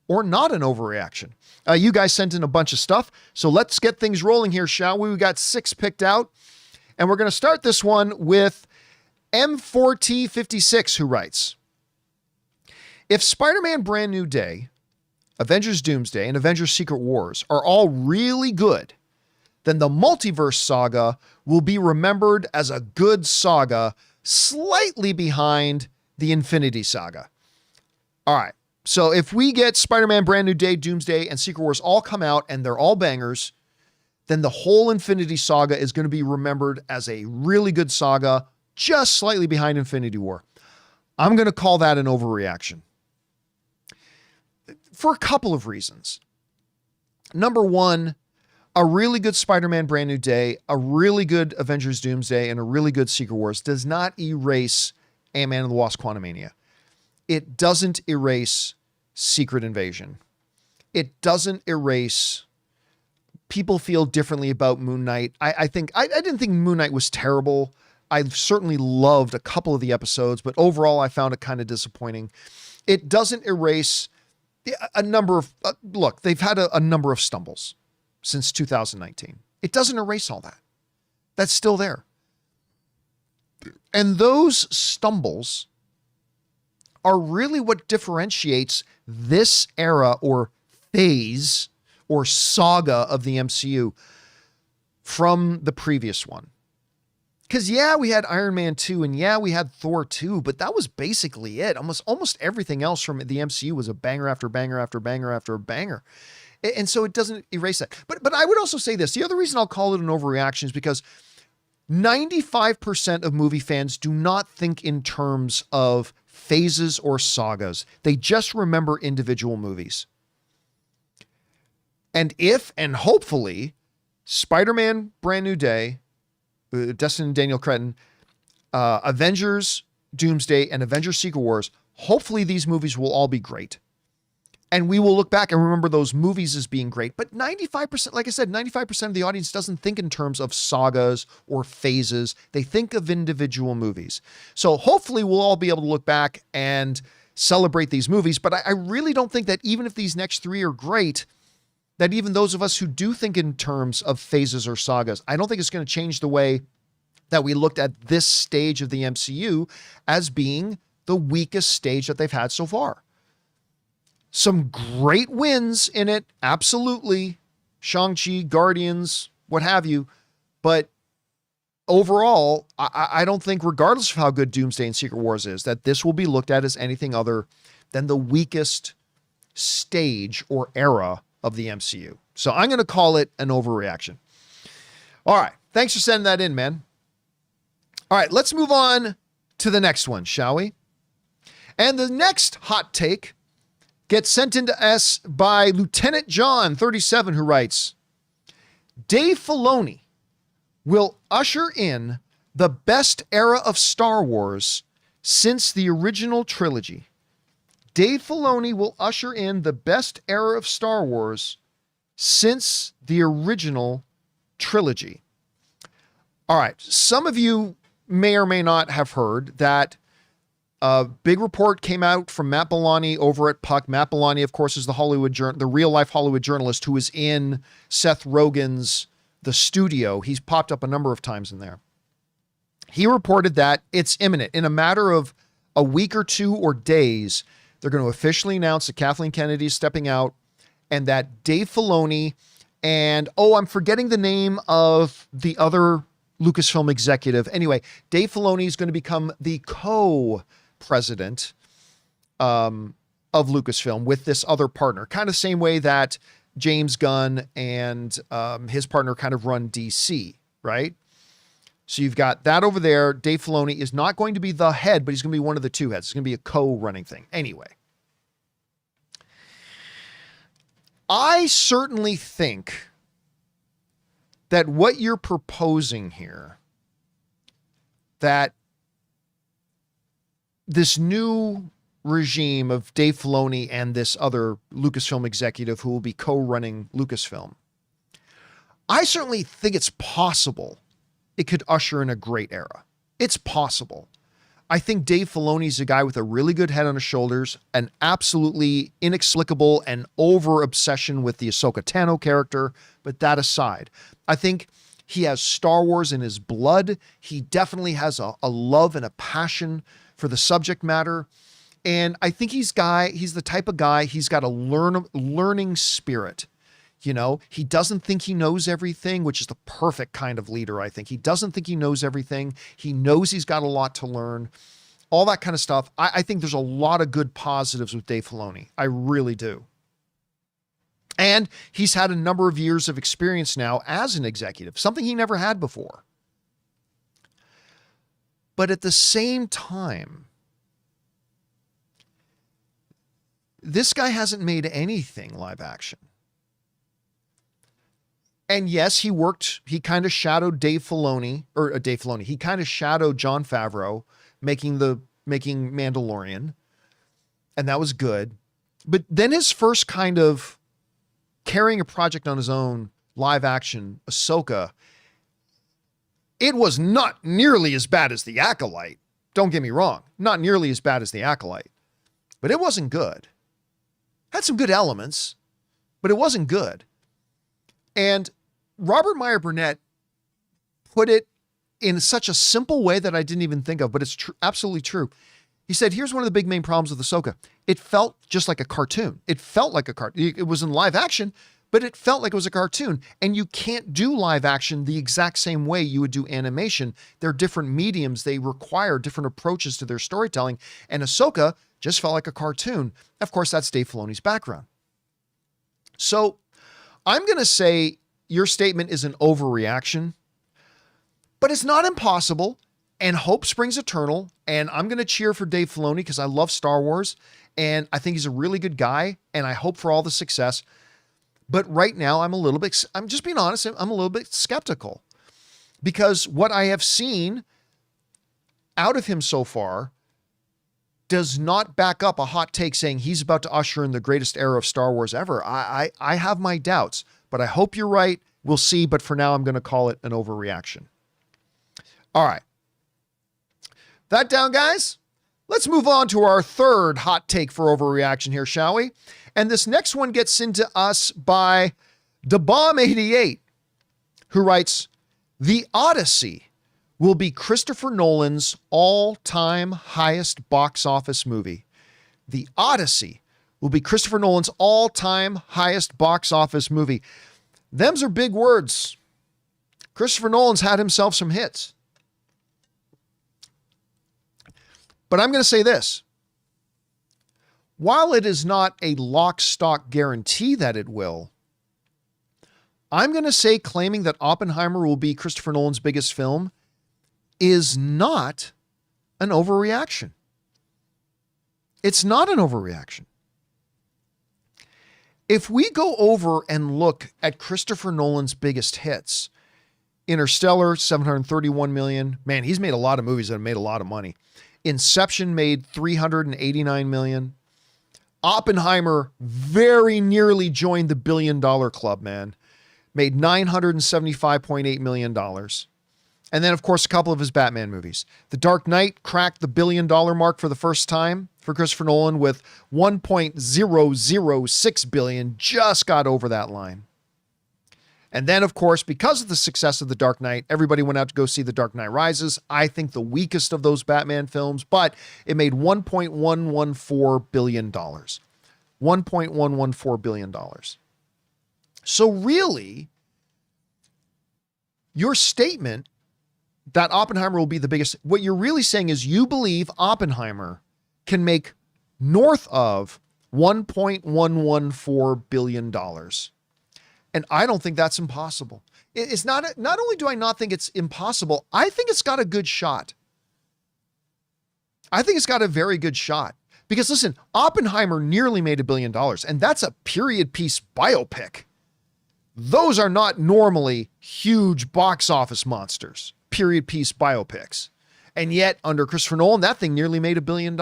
[SPEAKER 1] or not an overreaction. You guys sent in a bunch of stuff, so let's get things rolling here, shall we? We got 6 picked out, and we're going to start this one with M4T56, who writes, if Spider-Man Brand New Day, Avengers Doomsday, and Avengers Secret Wars are all really good, then the multiverse saga will be remembered as a good saga, slightly behind the Infinity Saga. All right. So if we get Spider-Man Brand New Day, Doomsday, and Secret Wars all come out and they're all bangers, then the whole Infinity Saga is going to be remembered as a really good saga, just slightly behind Infinity War. I'm going to call that an overreaction for a couple of reasons. Number one, a really good Spider-Man Brand New Day, a really good Avengers Doomsday, and a really good Secret Wars does not erase Ant-Man and the Wasp: Quantumania. It doesn't erase Secret Invasion. It doesn't erase people feel differently about Moon Knight. I didn't think Moon Knight was terrible. I certainly loved a couple of the episodes, but overall I found it kind of disappointing. It doesn't erase a number of, look, they've had a number of stumbles since 2019. It doesn't erase all that. That's still there. And those stumbles are really what differentiates this era or phase or saga of the MCU from the previous one. Because yeah, we had Iron Man 2 and yeah, we had Thor 2, but that was basically it. Almost everything else from the MCU was a banger after banger after banger after banger. And so it doesn't erase that. But I would also say this. The other reason I'll call it an overreaction is because 95% of movie fans do not think in terms of phases or sagas. They just remember individual movies. And hopefully, Spider-Man Brand New Day, Destin and Daniel Cretton, Avengers Doomsday, and Avengers Secret Wars, hopefully these movies will all be great. And we will look back and remember those movies as being great. But 95%, like I said, 95% of the audience doesn't think in terms of sagas or phases. They think of individual movies. So hopefully we'll all be able to look back and celebrate these movies. But I really don't think that even if these next 3 are great, that even those of us who do think in terms of phases or sagas, I don't think it's going to change the way that we looked at this stage of the MCU as being the weakest stage that they've had so far. Some great wins in it, absolutely. Shang-Chi, Guardians, what have you. But overall, I don't think, regardless of how good Doomsday and Secret Wars is, that this will be looked at as anything other than the weakest stage or era of the MCU. So I'm going to call it an overreaction. All right. Thanks for sending that in, man. All right. Let's move on to the next one, shall we? And the next hot take gets sent into us by Lieutenant John 37, who writes, Dave Filoni will usher in the best era of Star Wars since the original trilogy. Dave Filoni will usher in the best era of Star Wars since the original trilogy. All right. Some of you may or may not have heard that a big report came out from Matt Bellani over at Puck. Matt Bellani, of course, is the real-life Hollywood journalist who is in Seth Rogen's The Studio. He's popped up a number of times in there. He reported that it's imminent. In a matter of a week or 2 or days, they're going to officially announce that Kathleen Kennedy is stepping out and that Dave Filoni And, oh, I'm forgetting the name of the other Lucasfilm executive. Anyway, Dave Filoni is going to become the co-president of Lucasfilm with this other partner, kind of same way that James Gunn and his partner kind of run DC, right? So you've got that over there. Dave Filoni is not going to be the head, but he's going to be one of the two heads. It's going to be a co-running thing. Anyway, I certainly think that what you're proposing here, that this new regime of Dave Filoni and this other Lucasfilm executive who will be co-running Lucasfilm, I certainly think it's possible it could usher in a great era. It's possible. I think Dave Filoni's a guy with a really good head on his shoulders, an absolutely inexplicable and over obsession with the Ahsoka Tano character. But that aside, I think he has Star Wars in his blood. He definitely has a love and a passion for the subject matter. And I think he's the type of guy, he's got a learning spirit. You know, he doesn't think he knows everything, which is the perfect kind of leader, I think. He doesn't think he knows everything. He knows he's got a lot to learn. All that kind of stuff. I think there's a lot of good positives with Dave Filoni. I really do. And he's had a number of years of experience now as an executive, something he never had before. But at the same time, this guy hasn't made anything live action. And yes, he kind of shadowed He kind of shadowed Jon Favreau making Mandalorian. And that was good. But then his first kind of carrying a project on his own, live action, Ahsoka, it was not nearly as bad as The Acolyte. Don't get me wrong. Not nearly as bad as The Acolyte. But it wasn't good. Had some good elements, but it wasn't good. And Robert Meyer Burnett put it in such a simple way that I didn't even think of, but it's absolutely true. He said, here's one of the big main problems with Ahsoka. It felt just like a cartoon. It felt like a cartoon. It was in live action, but it felt like it was a cartoon. And you can't do live action the exact same way you would do animation. They're different mediums. They require different approaches to their storytelling. And Ahsoka just felt like a cartoon. Of course, that's Dave Filoni's background. So I'm going to say your statement is an overreaction, but it's not impossible, and hope springs eternal. And I'm going to cheer for Dave Filoni because I love Star Wars and I think he's a really good guy and I hope for all the success. But right now I'm just being honest. I'm a little bit skeptical because what I have seen out of him so far does not back up a hot take saying he's about to usher in the greatest era of Star Wars ever. I have my doubts, but I hope you're right. We'll see. But for now, I'm going to call it an overreaction. All right. That down, guys. Let's move on to our third hot take for overreaction here, shall we? And this next one gets into us by DeBomb88, who writes, The Odyssey will be Christopher Nolan's all-time highest box office movie. The Odyssey will be Christopher Nolan's all-time highest box office movie. Them's are big words. Christopher Nolan's had himself some hits. But I'm going to say this. While it is not a lock, stock guarantee that it will, I'm going to say claiming that Oppenheimer will be Christopher Nolan's biggest film is not an overreaction. It's not an overreaction. If we go over and look at Christopher Nolan's biggest hits, Interstellar, $731 million. Man, he's made a lot of movies that have made a lot of money. Inception made $389 million. Oppenheimer very nearly joined the $1 billion club, man. Made $975.8 million. And then, of course, a couple of his Batman movies. The Dark Knight cracked the $1 billion mark for the first time for Christopher Nolan with $1.006 billion. Just got over that line. And then, of course, because of the success of The Dark Knight, everybody went out to go see The Dark Knight Rises. I think the weakest of those Batman films, but it made $1.114 billion. $1.114 billion. So really, your statement that Oppenheimer will be the biggest, what you're really saying is you believe Oppenheimer can make north of $1.114 billion. And I don't think that's impossible. It's not only do I not think it's impossible, I think it's got a good shot. I think it's got a very good shot. Because listen, Oppenheimer nearly made $1 billion, and that's a period piece biopic. Those are not normally huge box office monsters, period piece biopics. And yet, under Christopher Nolan, that thing nearly made $1 billion.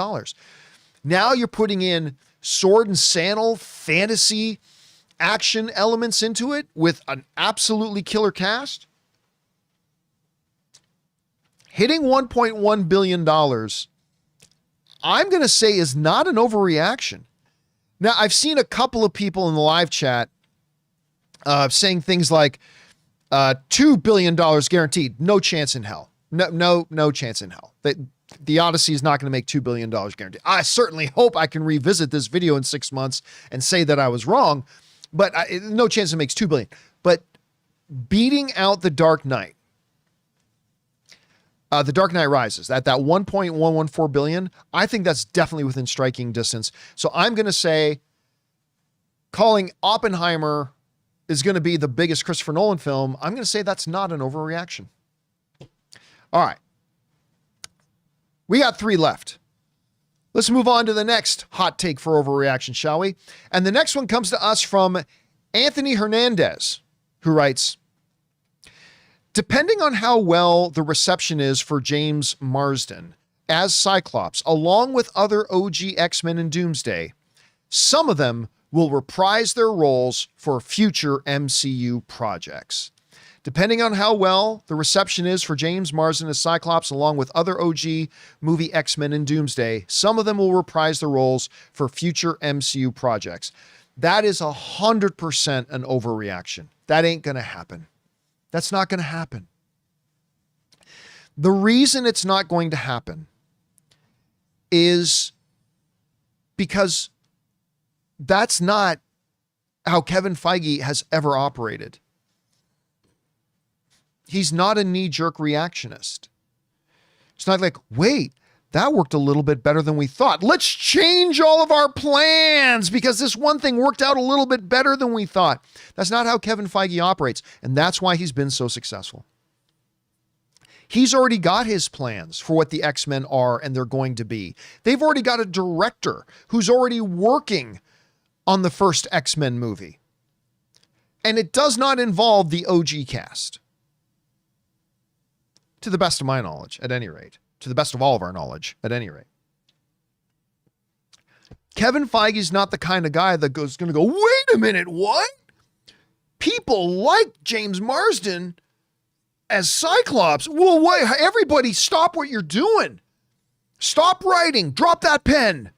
[SPEAKER 1] Now you're putting in sword and sandal fantasy action elements into it with an absolutely killer cast. Hitting $1.1 billion, I'm going to say, is not an overreaction. Now, I've seen a couple of people in the live chat saying things like $2 billion guaranteed. No chance in hell. No chance in hell. The Odyssey is not going to make $2 billion guaranteed. I certainly hope I can revisit this video in 6 months and say that I was wrong, but no chance it makes $2 billion. But beating out The Dark Knight, The Dark Knight Rises, at that $1.114 billion, I think that's definitely within striking distance. So I'm going to say calling Oppenheimer is going to be the biggest Christopher Nolan film. I'm going to say that's not an overreaction. All right. We got 3 left. Let's move on to the next hot take for overreaction, shall we? And the next one comes to us from Anthony Hernandez, who writes, depending on how well the reception is for James Marsden as Cyclops, along with other OG X-Men in Doomsday, some of them will reprise their roles for future MCU projects. Depending on how well the reception is for James Marsden as Cyclops, along with other OG movie X-Men in Doomsday, some of them will reprise their roles for future MCU projects. That is 100% an overreaction. That ain't going to happen. That's not going to happen. The reason it's not going to happen is because that's not how Kevin Feige has ever operated. He's not a knee-jerk reactionist. It's not like, wait, that worked a little bit better than we thought. Let's change all of our plans because this one thing worked out a little bit better than we thought. That's not how Kevin Feige operates, and that's why he's been so successful. He's already got his plans for what the X-Men are and they're going to be. They've already got a director who's already working on the first X-Men movie. And it does not involve the OG cast. To the best of my knowledge, at any rate. To the best of all of our knowledge, at any rate. Kevin Feige's not the kind of guy that going to go, wait a minute, what? People like James Marsden as Cyclops. Well, wait, everybody stop what you're doing. Stop writing. Drop that pen.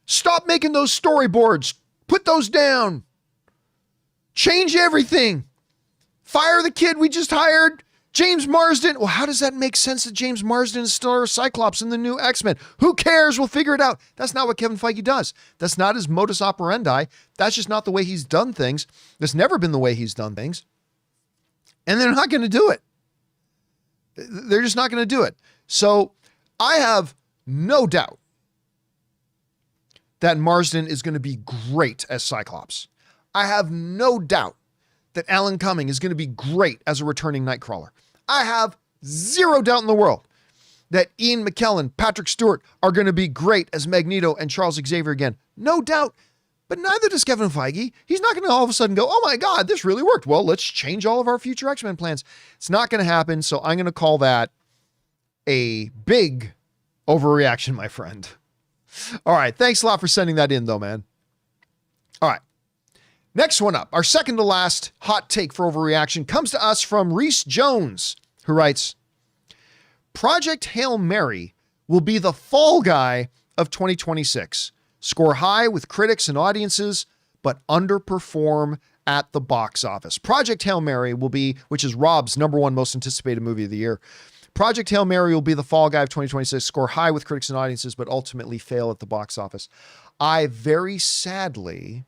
[SPEAKER 1] Stop making those storyboards. Put those down. Change everything. Fire the kid we just hired. James Marsden. Well, how does that make sense that James Marsden is still a Cyclops in the new X-Men? Who cares? We'll figure it out. That's not what Kevin Feige does. That's not his modus operandi. That's just not the way he's done things. That's never been the way he's done things. And they're not going to do it. They're just not going to do it. So I have no doubt that Marsden is going to be great as Cyclops. I have no doubt that Alan Cumming is going to be great as a returning Nightcrawler. I have zero doubt in the world that Ian McKellen, Patrick Stewart are going to be great as Magneto and Charles Xavier again. No doubt. But neither does Kevin Feige. He's not going to all of a sudden go, oh my God, this really worked. Well, let's change all of our future X-Men plans. It's not going to happen. So I'm going to call that a big overreaction, my friend. All right. Thanks a lot for sending that in though, man. All right. Next one up, our second to last hot take for overreaction comes to us from Reese Jones, who writes, Project Hail Mary will be the fall guy of 2026. Score high with critics and audiences, but underperform at the box office. Project Hail Mary will be, which is Rob's #1 most anticipated movie of the year. Project Hail Mary will be the fall guy of 2026, score high with critics and audiences, but ultimately fail at the box office. I very sadly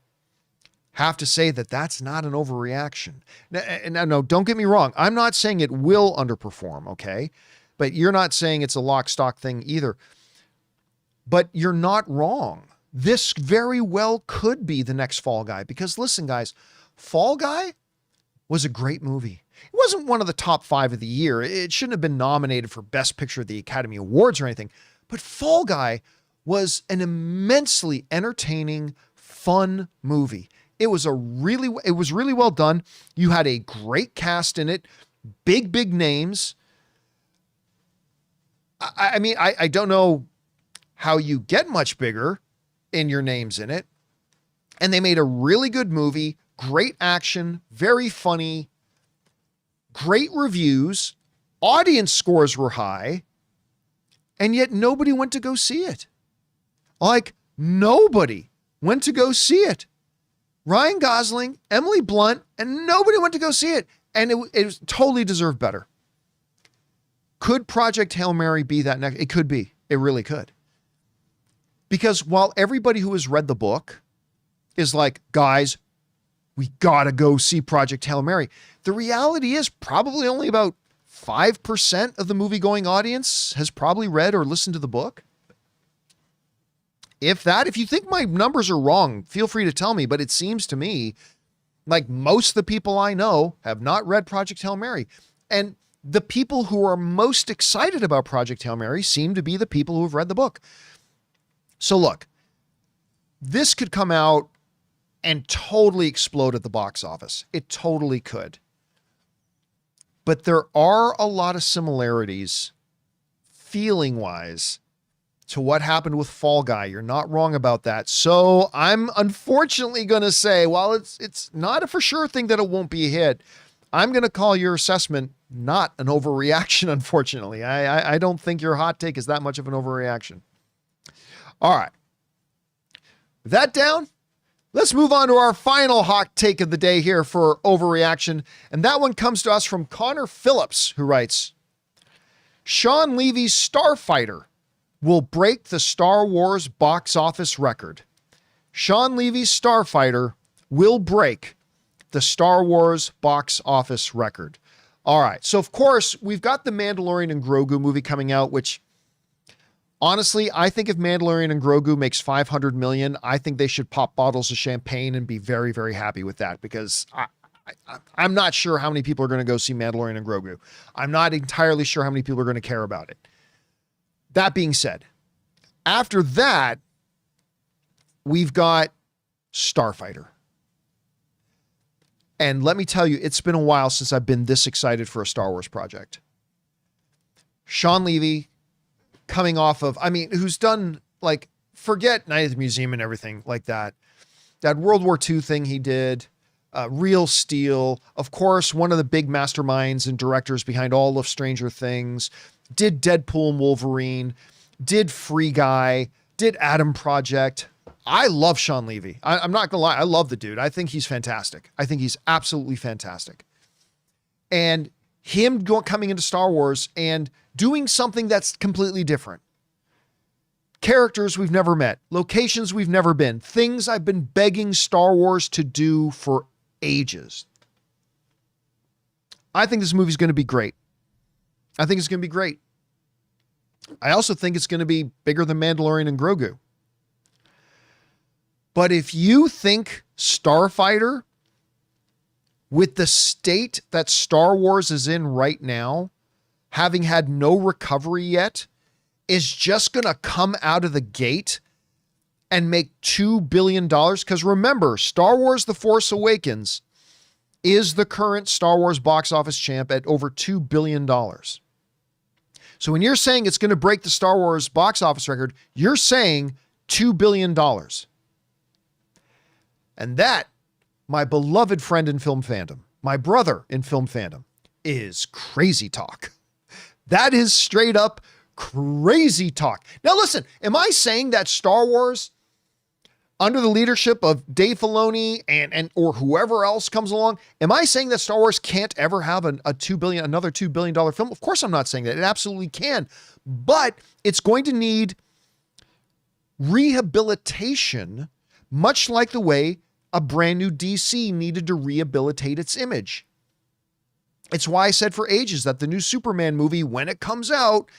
[SPEAKER 1] have to say that that's not an overreaction. No, don't get me wrong. I'm not saying it will underperform, okay? But you're not saying it's a lock stock thing either. But you're not wrong. This very well could be the next Fall Guy, because listen, guys, Fall Guy was a great movie. It wasn't one of the top 5 of the year. It shouldn't have been nominated for Best Picture at the Academy Awards or anything. But Fall Guy was an immensely entertaining, fun movie. It was really well done. You had a great cast in it, big names. I mean, I don't know how you get much bigger in your names in it. And they made a really good movie, great action, very funny, great reviews, audience scores were high, and yet nobody went to go see it. Like, nobody went to go see it. Ryan Gosling, Emily Blunt, and nobody went to go see it. And it was totally deserved better. Could Project Hail Mary be that next? It could be. It really could. Because while everybody who has read the book is like, guys, we gotta go see Project Hail Mary, the reality is probably only about 5% of the movie-going audience has probably read or listened to the book. If you think my numbers are wrong, feel free to tell me, but it seems to me like most of the people I know have not read Project Hail Mary. And the people who are most excited about Project Hail Mary seem to be the people who have read the book. So look, this could come out and totally explode at the box office. It totally could. But there are a lot of similarities, feeling-wise, to what happened with Fall Guy. You're not wrong about that. So I'm unfortunately going to say, while it's not a for sure thing that it won't be a hit, I'm going to call your assessment not an overreaction, unfortunately. I don't think your hot take is that much of an overreaction. All right. With that down, let's move on to our final hot take of the day here for overreaction. And that one comes to us from Connor Phillips, who writes, Sean Levy's Starfighter will break the Star Wars box office record. Sean Levy's Starfighter will break the Star Wars box office record. All right. So, of course, we've got the Mandalorian and Grogu movie coming out, which honestly, I think if Mandalorian and Grogu makes $500 million, I think they should pop bottles of champagne and be very, very happy with that, because I'm not sure how many people are going to go see Mandalorian and Grogu. I'm not entirely sure how many people are going to care about it. That being said, after that, we've got Starfighter. And let me tell you, it's been a while since I've been this excited for a Star Wars project. Sean Levy, coming off of, who's done, like, forget Night at the Museum and everything like that. That World War II thing he did, Real Steel, of course, one of the big masterminds and directors behind all of Stranger Things, did Deadpool and Wolverine, did Free Guy, did Adam Project. I love Sean Levy. I'm not gonna lie. I love the dude. I think he's fantastic. I think he's absolutely fantastic. And him coming into Star Wars and doing something that's completely different. Characters we've never met, locations we've never been, things I've been begging Star Wars to do for ages. I think this movie's going to be great. I think it's going to be great. I also think it's going to be bigger than Mandalorian and Grogu. But if you think Starfighter, with the state that Star Wars is in right now, having had no recovery yet, is just going to come out of the gate and make $2 billion. Because remember, Star Wars The Force Awakens is the current Star Wars box office champ at over $2 billion. So when you're saying it's going to break the Star Wars box office record, you're saying $2 billion. And that, my beloved friend in film fandom, my brother in film fandom, is crazy talk. That is straight up crazy talk. Now listen, am I saying that Star Wars, under the leadership of Dave Filoni and or whoever else comes along, am I saying that Star Wars can't ever have another $2 billion film? Of course I'm not saying that. It absolutely can. But it's going to need rehabilitation, much like the way a brand new DC needed to rehabilitate its image. It's why I said for ages that the new Superman movie, when it comes out,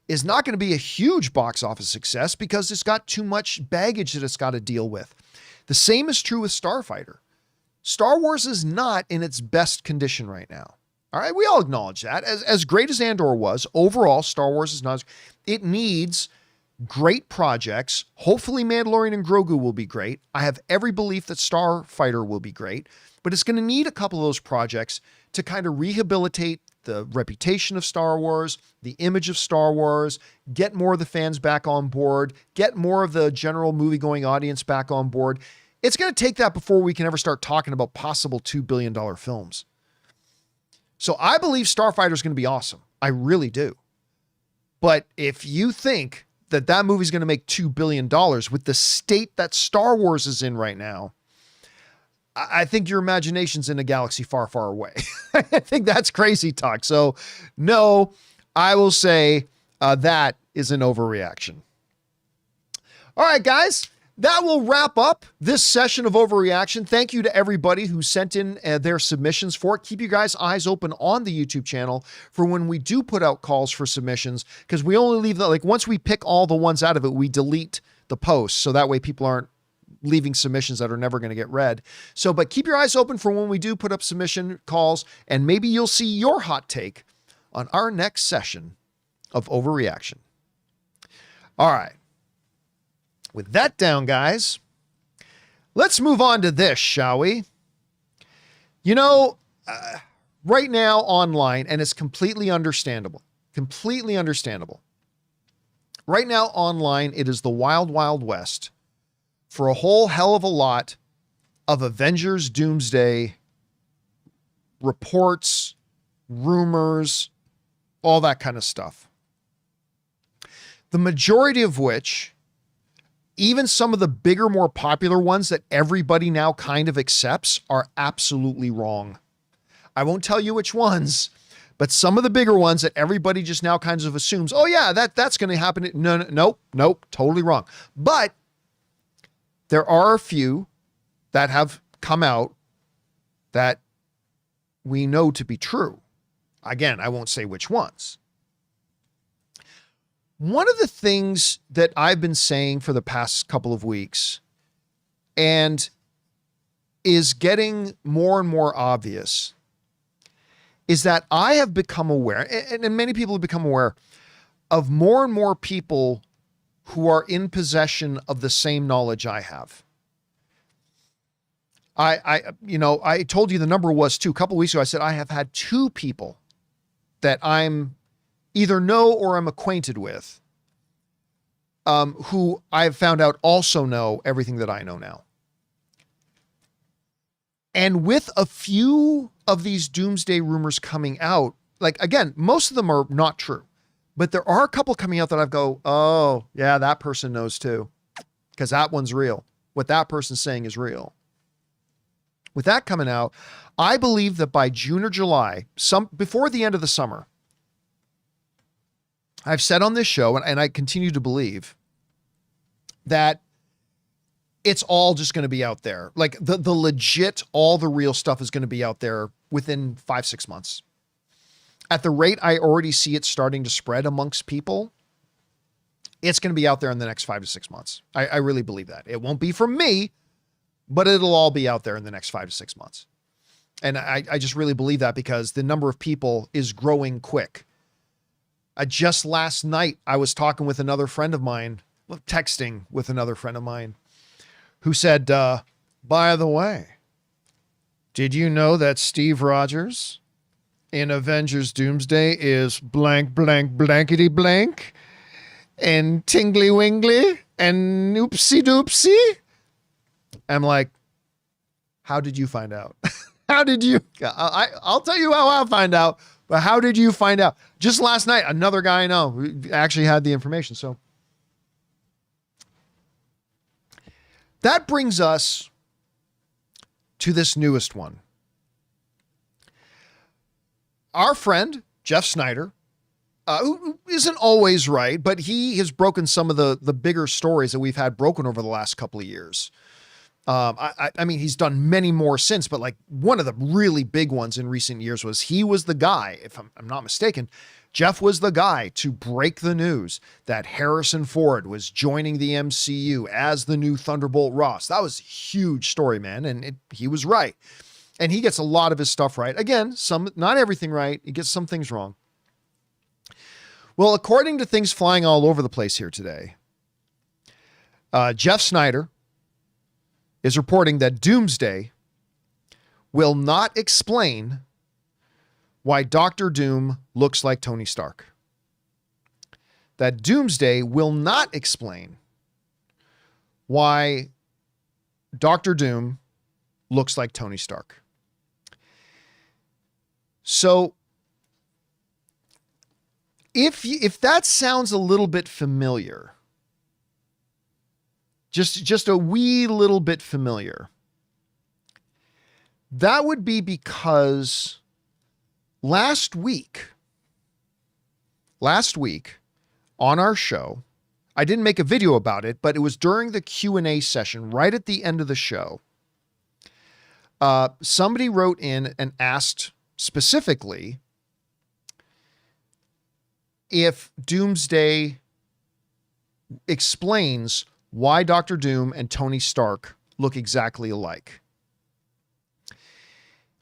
[SPEAKER 1] is not going to be a huge box office success because it's got too much baggage that it's got to deal with. The same is true with Starfighter. Star Wars is not in its best condition right now. All right, we all acknowledge that. As great as Andor was, overall, Star Wars is not. It needs great projects. Hopefully Mandalorian and Grogu will be great. I have every belief that Starfighter will be great, but it's going to need a couple of those projects to kind of rehabilitate the reputation of Star Wars, the image of Star Wars, get more of the fans back on board, get more of the general movie-going audience back on board. It's going to take that before we can ever start talking about possible $2 billion films. So I believe Starfighter is going to be awesome. I really do. But if you think that that movie is going to make $2 billion with the state that Star Wars is in right now, I think your imagination's in a galaxy far, far away. I think that's crazy talk. So no, I will say that is an overreaction. All right, guys, that will wrap up this session of Overreaction. Thank you to everybody who sent in their submissions for it. Keep you guys' eyes open on the YouTube channel for when we do put out calls for submissions, because we only leave that, like once we pick all the ones out of it, we delete the posts. So that way people aren't leaving submissions that are never going to get read. So, but keep your eyes open for when we do put up submission calls, and maybe you'll see your hot take on our next session of Overreaction. All right. With that down, guys, let's move on to this, shall we? You know, right now online, and it's completely understandable. Right now online, it is the wild, wild west for a whole hell of a lot of Avengers Doomsday reports, rumors, all that kind of stuff. The majority of which, even some of the bigger, more popular ones that everybody now kind of accepts, are absolutely wrong. I won't tell you which ones, but some of the bigger ones that everybody just now kind of assumes, oh yeah, that's going to happen. Nope, totally wrong. But there are a few that have come out that we know to be true. Again, I won't say which ones. One of the things that I've been saying for the past couple of weeks, and is getting more and more obvious, is that I have become aware, and many people have become aware, of more and more people who are in possession of the same knowledge I have. I told you the number was 2. A couple of weeks ago, I said I have had 2 people that I'm either know or I'm acquainted with, who I've found out also know everything that I know now. And with a few of these doomsday rumors coming out, like, again, most of them are not true, but there are a couple coming out that I go, oh yeah, that person knows too, because that one's real. What that person's saying is real. With that coming out, I believe that by June or July, before the end of the summer, I've said on this show, and I continue to believe, that it's all just going to be out there. Like the legit, all the real stuff is going to be out there within 5-6 months. At the rate I already see it starting to spread amongst people, it's going to be out there in the next 5 to 6 months. I really believe that. It won't be from me, but it'll all be out there in the next 5 to 6 months. And I just really believe that because the number of people is growing quick. Just last night, I was talking with another friend of mine, texting with another friend of mine, who said, by the way, did you know that Steve Rogers in Avengers Doomsday is blank, blank, blankety blank, and tingly wingly, and oopsie doopsie? I'm like, how did you find out? How did you? I'll tell you how I'll find out, but how did you find out? Just last night, another guy I know who actually had the information. So that brings us to this newest one. Our friend, Jeff Snyder, who isn't always right, but he has broken some of the bigger stories that we've had broken over the last couple of years. I mean, he's done many more since, but like one of the really big ones in recent years was he was the guy, if I'm not mistaken, Jeff was the guy to break the news that Harrison Ford was joining the MCU as the new Thunderbolt Ross. That was a huge story, man. And he was right. And he gets a lot of his stuff right. Again, not everything right. He gets some things wrong. Well, according to things flying all over the place here today, Jeff Snyder is reporting that Doomsday will not explain why Doctor Doom looks like Tony Stark. That Doomsday will not explain why Doctor Doom looks like Tony Stark. So if that sounds a little bit familiar, just a wee little bit familiar, that would be because last week on our show, I didn't make a video about it, but it was during the Q&A session, right at the end of the show. Somebody wrote in and asked specifically if Doomsday explains why Doctor Doom and Tony Stark look exactly alike.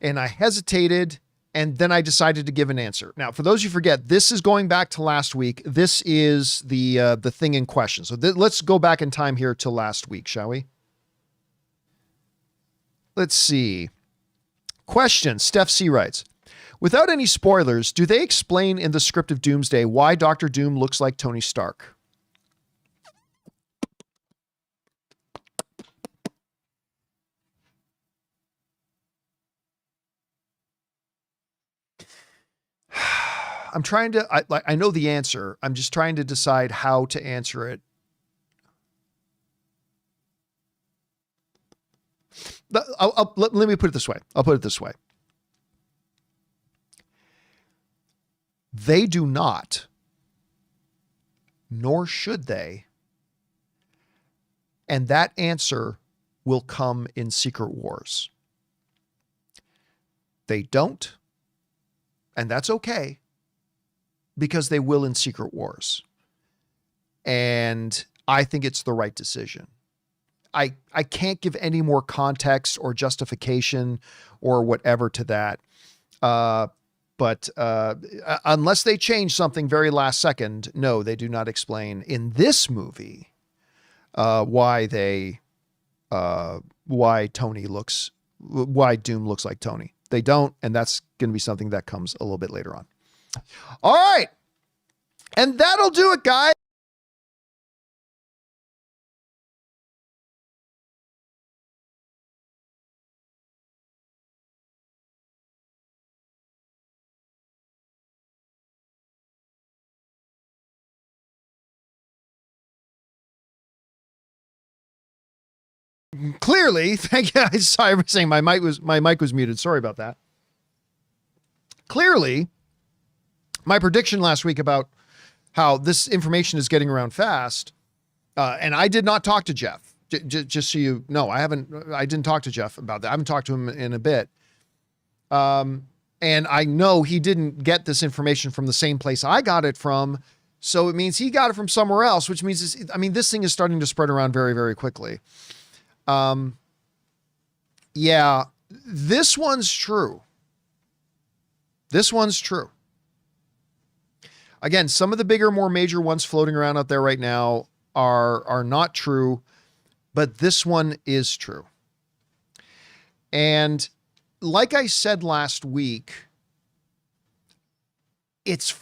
[SPEAKER 1] And I hesitated, and then I decided to give an answer. Now, for those you forget, this is going back to last week. This is the thing in question. So let's go back in time here to last week, shall we? Let's see. Question, Steph C. writes, without any spoilers, do they explain in the script of Doomsday why Doctor Doom looks like Tony Stark? I'm trying to, I know the answer. I'm just trying to decide how to answer it. Let me put it this way. I'll put it this way. They do not, nor should they. And that answer will come in Secret Wars. They don't, and that's okay, because they will in Secret Wars. And I think it's the right decision. I can't give any more context or justification or whatever to that. But unless they change something very last second, no, they do not explain in this movie why Doom looks like Tony. They don't, and that's going to be something that comes a little bit later on. All right. And that'll do it, guys. Clearly, thank you. Sorry for saying my mic was muted. Sorry about that. Clearly, my prediction last week about how this information is getting around fast, and I did not talk to Jeff. Just so you know, I didn't talk to Jeff about that. I haven't talked to him in a bit. And I know he didn't get this information from the same place I got it from. So it means he got it from somewhere else, which means, this thing is starting to spread around very, very quickly. Yeah, this one's true. This one's true. Again, some of the bigger, more major ones floating around out there right now are not true, but this one is true. And like I said last week, it's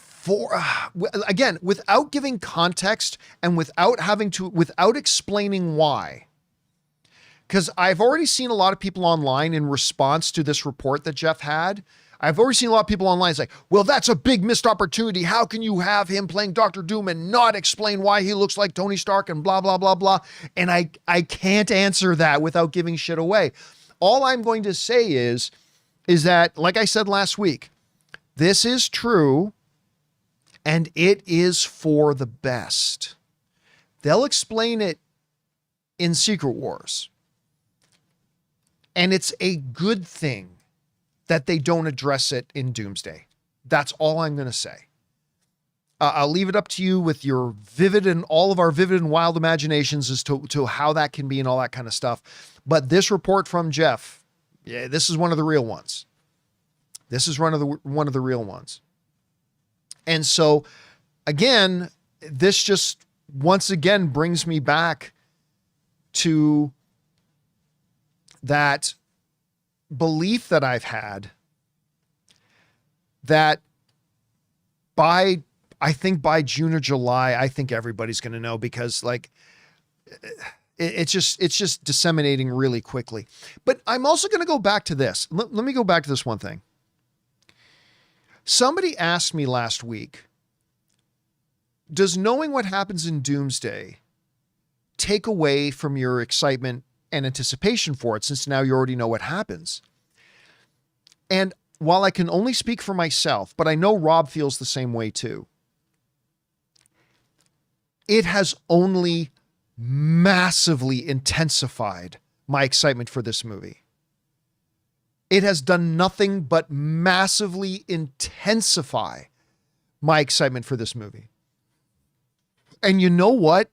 [SPEAKER 1] again, without giving context and without explaining why. Because I've already seen a lot of people online in response to this report that Jeff had. I've already seen a lot of people online say, well, that's a big missed opportunity. How can you have him playing Doctor Doom and not explain why he looks like Tony Stark and blah, blah, blah, blah. And I can't answer that without giving shit away. All I'm going to say is that, like I said last week, this is true and it is for the best. They'll explain it in Secret Wars. And it's a good thing that they don't address it in Doomsday. That's all I'm going to say. I'll leave it up to you with your vivid and all of our vivid and wild imaginations as to how that can be and all that kind of stuff. But this report from Jeff, yeah, this is one of the real ones. This is one of the real ones. And so again, this just once again brings me back to that belief that I've had that I think by June or July, I think everybody's going to know, because like it's just disseminating really quickly. But I'm also going to go back to this. Let me go back to this one thing. Somebody asked me last week, does knowing what happens in Doomsday take away from your excitement and anticipation for it, since now you already know what happens? And while I can only speak for myself, but I know Rob feels the same way too, it has only massively intensified my excitement for this movie. It has done nothing but massively intensify my excitement for this movie. And you know what?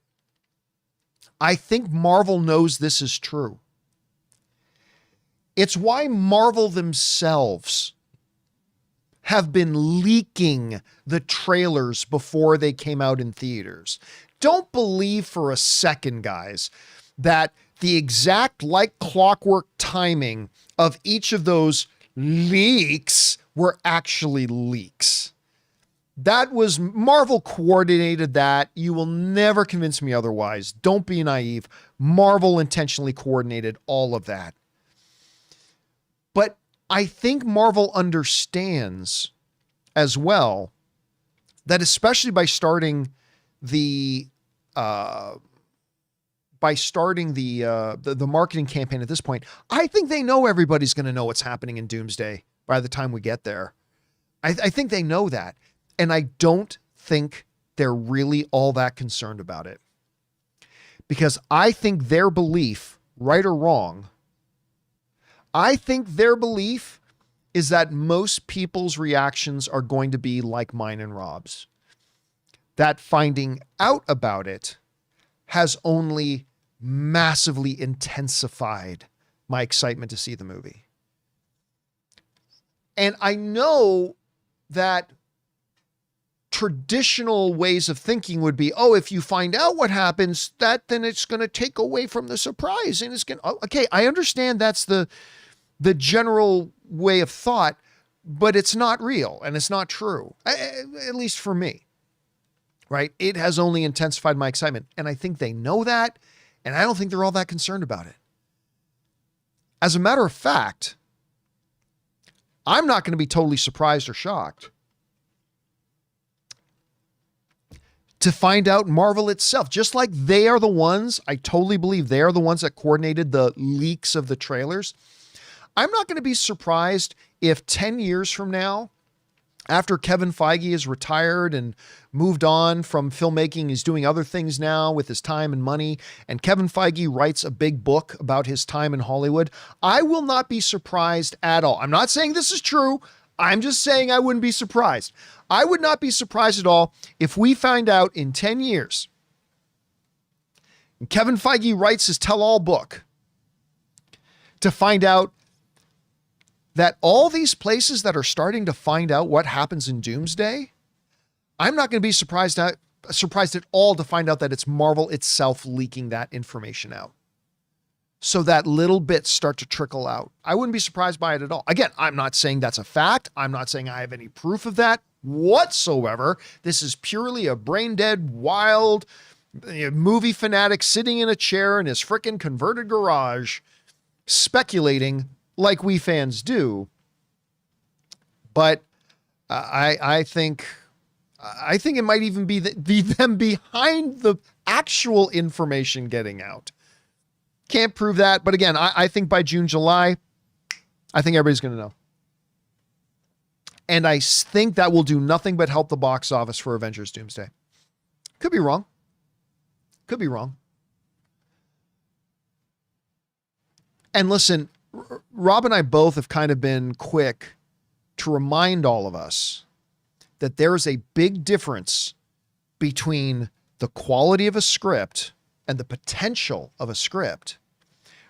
[SPEAKER 1] I think Marvel knows this is true. It's why Marvel themselves have been leaking the trailers before they came out in theaters. Don't believe for a second, guys, that the exact like clockwork timing of each of those leaks were actually leaks. That was Marvel coordinated that. You will never convince me otherwise. Don't be naive. Marvel intentionally coordinated all of that. But I think Marvel understands as well that, especially by starting the marketing campaign at this point, I think they know everybody's going to know what's happening in Doomsday by the time we get there. I think they know that. And I don't think they're really all that concerned about it, because I think their belief, right or wrong, I think their belief is that most people's reactions are going to be like mine and Rob's. That finding out about it has only massively intensified my excitement to see the movie. And I know that traditional ways of thinking would be, oh, if you find out what happens, then it's going to take away from the surprise. And it's going to, okay, I understand that's the general way of thought, but it's not real and it's not true, at least for me, right? It has only intensified my excitement. And I think they know that, and I don't think they're all that concerned about it. As a matter of fact, I'm not going to be totally surprised or shocked to find out Marvel itself, just like they are the ones, I totally believe they are the ones that coordinated the leaks of the trailers. I'm not going to be surprised if 10 years from now, after Kevin Feige is retired and moved on from filmmaking, he's doing other things now with his time and money, and Kevin Feige writes a big book about his time in Hollywood. I will not be surprised at all. I'm not saying this is true. I'm just saying I wouldn't be surprised. I would not be surprised at all if we find out in 10 years, and Kevin Feige writes his tell-all book, to find out that all these places that are starting to find out what happens in Doomsday, I'm not going to be surprised at all to find out that it's Marvel itself leaking that information out, so that little bits start to trickle out. I wouldn't be surprised by it at all. Again, I'm not saying that's a fact. I'm not saying I have any proof of that whatsoever. This is purely a brain-dead, wild movie fanatic sitting in a chair in his frickin' converted garage, speculating like we fans do. But I think it might even be them behind the actual information getting out. Can't prove that. But again, I think by June, July, I think everybody's going to know. And I think that will do nothing but help the box office for Avengers Doomsday. Could be wrong. Could be wrong. And listen, Rob and I both have kind of been quick to remind all of us that there is a big difference between the quality of a script and the potential of a script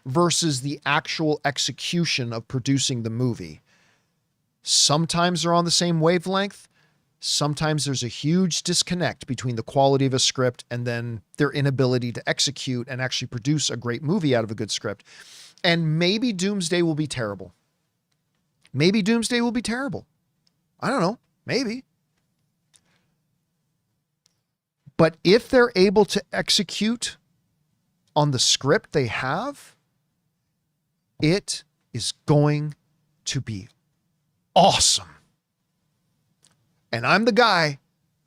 [SPEAKER 1] versus the actual execution of producing the movie. Sometimes they're on the same wavelength. Sometimes there's a huge disconnect between the quality of a script and then their inability to execute and actually produce a great movie out of a good script. And maybe Doomsday will be terrible. Maybe Doomsday will be terrible. I don't know. Maybe. But if they're able to execute on the script they have, it is going to be awesome. And I'm the guy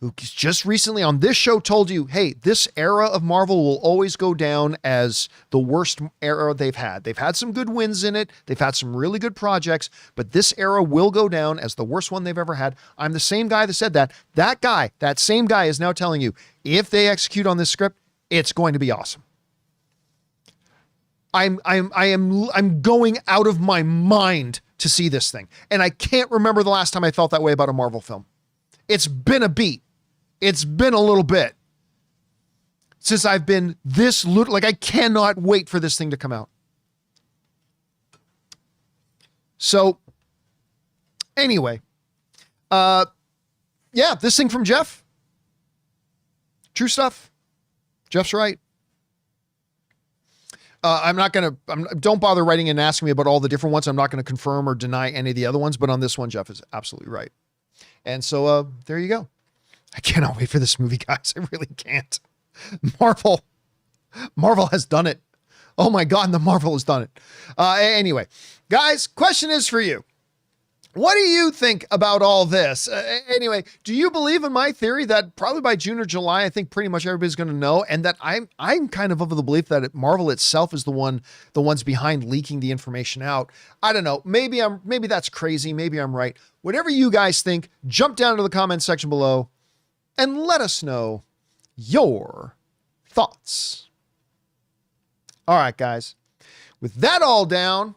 [SPEAKER 1] who just recently on this show told you, hey, this era of Marvel will always go down as the worst era they've had. They've had some good wins in it. They've had some really good projects, but this era will go down as the worst one they've ever had. I'm the same guy that said that. That same guy is now telling you, if they execute on this script, it's going to be awesome. I'm going out of my mind to see this thing. And I can't remember the last time I felt that way about a Marvel film. It's been a beat. It's been a little bit since I've been this like I cannot wait for this thing to come out. So anyway, yeah, this thing from Jeff. True stuff. Jeff's right. Don't bother writing and asking me about all the different ones. I'm not going to confirm or deny any of the other ones, but on this one, Jeff is absolutely right. And so, there you go. I cannot wait for this movie, guys. I really can't. Marvel has done it. Oh my God, the Marvel has done it. Anyway, guys, question is for you. What do you think about all this? Anyway, do you believe in my theory that probably by June or July, I think pretty much everybody's going to know, and that I'm kind of the belief that Marvel itself is the ones behind leaking the information out? I don't know. Maybe that's crazy. Maybe I'm right. Whatever you guys think, jump down to the comment section below and let us know your thoughts. All right, guys. With that all down,